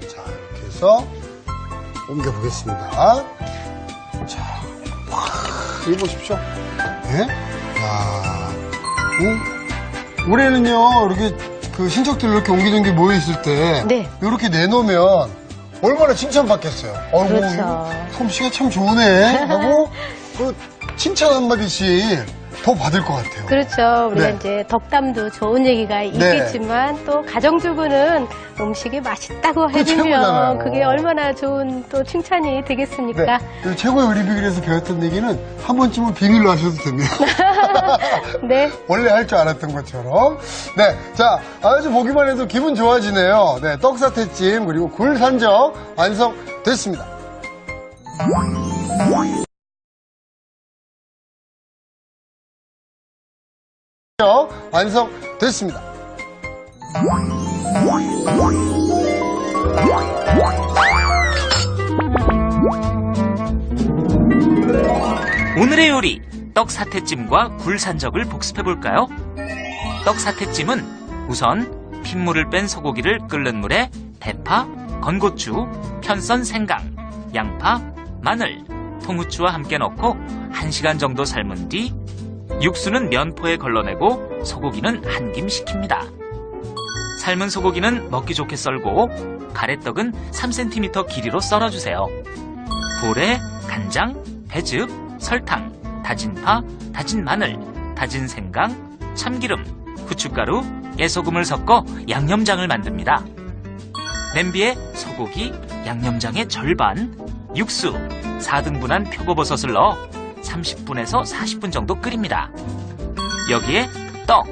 Speaker 2: 자, 이렇게 해서 옮겨보겠습니다. 자, 와, 이거 보십시오. 네. 야, 올해는요, 이렇게 그 친척들 이렇게 옹기종기 모여있을 때.
Speaker 3: 네.
Speaker 2: 이렇게 내놓으면 얼마나 칭찬받겠어요. 어이구,
Speaker 3: 그렇죠.
Speaker 2: 솜씨가 참 좋네. 하고, 그 칭찬 한마디씩 더 받을 것 같아요.
Speaker 3: 그렇죠. 우리가
Speaker 2: 네.
Speaker 3: 이제 덕담도 좋은 얘기가 있겠지만 또 가정주부는 음식이 맛있다고
Speaker 2: 그게 최고잖아요.
Speaker 3: 해주면 그게 얼마나 좋은 또 칭찬이 되겠습니까?
Speaker 2: 네. 최고의 요리 비결에서 배웠던 얘기는 한 번쯤은 비밀로 하셔도 됩니다.
Speaker 3: 네.
Speaker 2: 원래 할 줄 알았던 것처럼. 네. 자, 아주 보기만 해도 기분 좋아지네요. 네. 떡사태찜 그리고 굴산적 완성됐습니다. 완성됐습니다.
Speaker 1: 오늘의 요리 떡사태찜과 굴산적을 복습해볼까요? 떡사태찜은 우선 핏물을 뺀 소고기를 끓는 물에 대파, 건고추, 편선 생강, 양파, 마늘, 통후추와 함께 넣고 1시간 정도 삶은 뒤 육수는 면포에 걸러내고 소고기는 한 김 식힙니다. 삶은 소고기는 먹기 좋게 썰고 가래떡은 3cm 길이로 썰어주세요. 볼에 간장, 배즙, 설탕, 다진 파, 다진 마늘, 다진 생강, 참기름, 후춧가루, 깨소금을 섞어 양념장을 만듭니다. 냄비에 소고기, 양념장의 절반, 육수, 4등분한 표고버섯을 넣어 30분에서 40분 정도 끓입니다. 여기에 떡,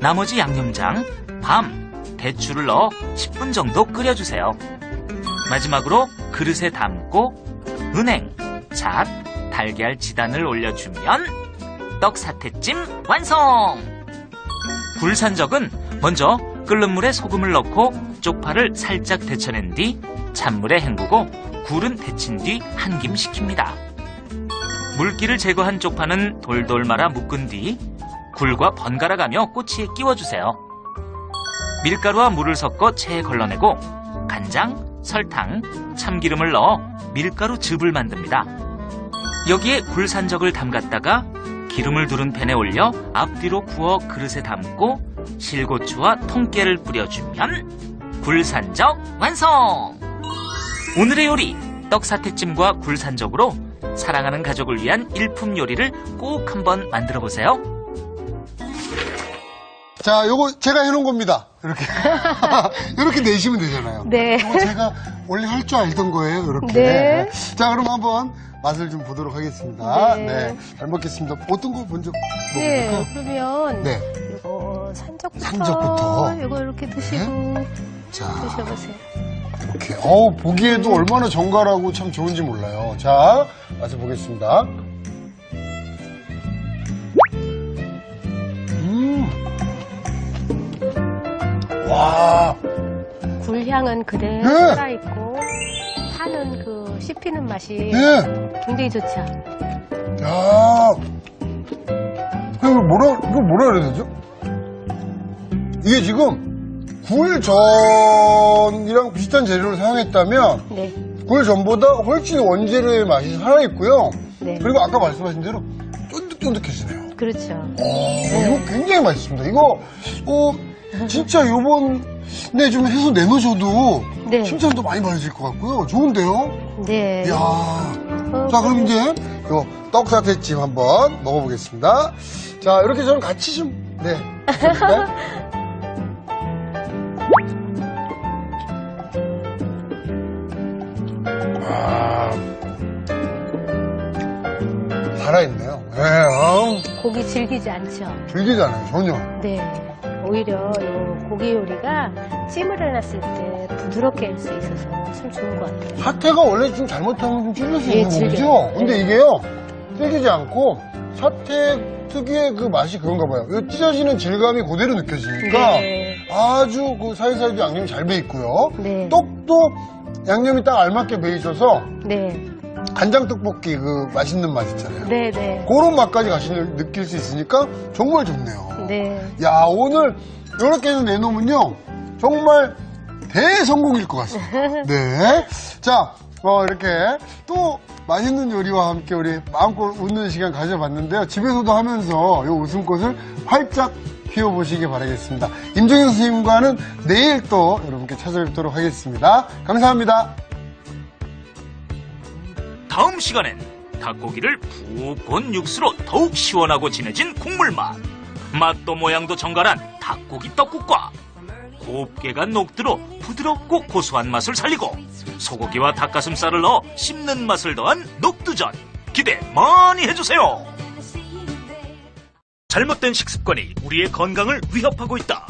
Speaker 1: 나머지 양념장, 밤, 대추를 넣어 10분 정도 끓여주세요. 마지막으로 그릇에 담고 은행, 잣, 달걀 지단을 올려주면 떡사태찜 완성! 굴산적은 먼저 끓는 물에 소금을 넣고 쪽파를 살짝 데쳐낸 뒤 찬물에 헹구고 굴은 데친 뒤 한 김 식힙니다. 물기를 제거한 쪽파는 돌돌 말아 묶은 뒤 굴과 번갈아가며 꼬치에 끼워주세요. 밀가루와 물을 섞어 체에 걸러내고 간장, 설탕, 참기름을 넣어 밀가루 즙을 만듭니다. 여기에 굴산적을 담갔다가 기름을 두른 팬에 올려 앞뒤로 구워 그릇에 담고 실고추와 통깨를 뿌려주면 굴산적 완성! 오늘의 요리, 떡사태찜과 굴산적으로 사랑하는 가족을 위한 일품 요리를 꼭 한번 만들어보세요.
Speaker 2: 자, 요거 제가 해놓은 겁니다. 이렇게. 이렇게 내시면 되잖아요.
Speaker 3: 네.
Speaker 2: 이거 제가 원래 할 줄 알던 거예요. 이렇게.
Speaker 3: 네.
Speaker 2: 자, 그럼 한번 맛을 좀 보도록 하겠습니다.
Speaker 3: 네.
Speaker 2: 네. 잘 먹겠습니다. 어떤 거 먼저
Speaker 3: 네,
Speaker 2: 먹어볼까요?
Speaker 3: 그러면
Speaker 2: 네.
Speaker 3: 이거 산적부터,
Speaker 2: 산적부터.
Speaker 3: 이거 이렇게 드시고
Speaker 2: 자,
Speaker 3: 드셔보세요.
Speaker 2: 이렇게. 보기에도 얼마나 정갈하고 참 좋은지 몰라요. 자, 맛을 보겠습니다. 와.
Speaker 3: 굴향은 그대로
Speaker 2: 네.
Speaker 3: 살아있고 파는 그 씹히는 맛이
Speaker 2: 네.
Speaker 3: 굉장히 좋죠.
Speaker 2: 야. 이거 뭐라 그래야 되죠? 이게 지금 굴전이랑 비슷한 재료를 사용했다면
Speaker 3: 네,
Speaker 2: 굴전보다 훨씬 원재료의 맛이 살아있고요.
Speaker 3: 네,
Speaker 2: 그리고 아까 말씀하신 대로 쫀득쫀득해지네요.
Speaker 3: 그렇죠.
Speaker 2: 이거 굉장히 맛있습니다. 이거, 진짜 요번에 좀 해서 내놓으셔도
Speaker 3: 네.
Speaker 2: 칭찬도 많이 받으실 것 같고요. 좋은데요?
Speaker 3: 네.
Speaker 2: 이야. 자, 그럼 이제 요 떡사태찜 한번 먹어보겠습니다. 자, 이렇게 저는 같이 좀, 네. 드셔볼까요? 살아있네요. 네,
Speaker 3: 고기 질기지 않죠.
Speaker 2: 들리잖아요, 전혀.
Speaker 3: 네. 오히려 이 고기 요리가 찜을 해놨을 때 부드럽게 할 수 있어서 참 좋은 것 같아요.
Speaker 2: 사태가 원래 좀 잘못하면 좀 질릴 수
Speaker 3: 예,
Speaker 2: 있는 거죠?
Speaker 3: 질겨요.
Speaker 2: 근데
Speaker 3: 네.
Speaker 2: 이게요, 질기지 않고 사태 특유의 그 맛이 그런가 봐요. 이 찢어지는 질감이 그대로 느껴지니까
Speaker 3: 네.
Speaker 2: 아주 그 사이사이도 양념이 잘 배 있고요.
Speaker 3: 네.
Speaker 2: 떡도 양념이 딱 알맞게 배 있어서
Speaker 3: 네.
Speaker 2: 간장 떡볶이 그 맛있는 맛 있잖아요.
Speaker 3: 네, 네.
Speaker 2: 그런 맛까지 같이 느낄 수 있으니까 정말 좋네요.
Speaker 3: 네.
Speaker 2: 야, 오늘 이렇게 해서 내놓으면요 정말 대성공일 것 같습니다. 네. 자, 이렇게 또 맛있는 요리와 함께 우리 마음껏 웃는 시간 가져봤는데요. 집에서도 하면서 이 웃음꽃을 활짝 피워보시기 바라겠습니다. 임종현 선생님과는 내일 또 여러분께 찾아뵙도록 하겠습니다. 감사합니다.
Speaker 1: 다음 시간엔 닭고기를 푹 본 육수로 더욱 시원하고 진해진 국물 맛, 맛도 모양도 정갈한 닭고기 떡국과 곱게 간 녹두로 부드럽고 고소한 맛을 살리고 소고기와 닭가슴살을 넣어 씹는 맛을 더한 녹두전, 기대 많이 해주세요. 잘못된 식습관이 우리의 건강을 위협하고 있다.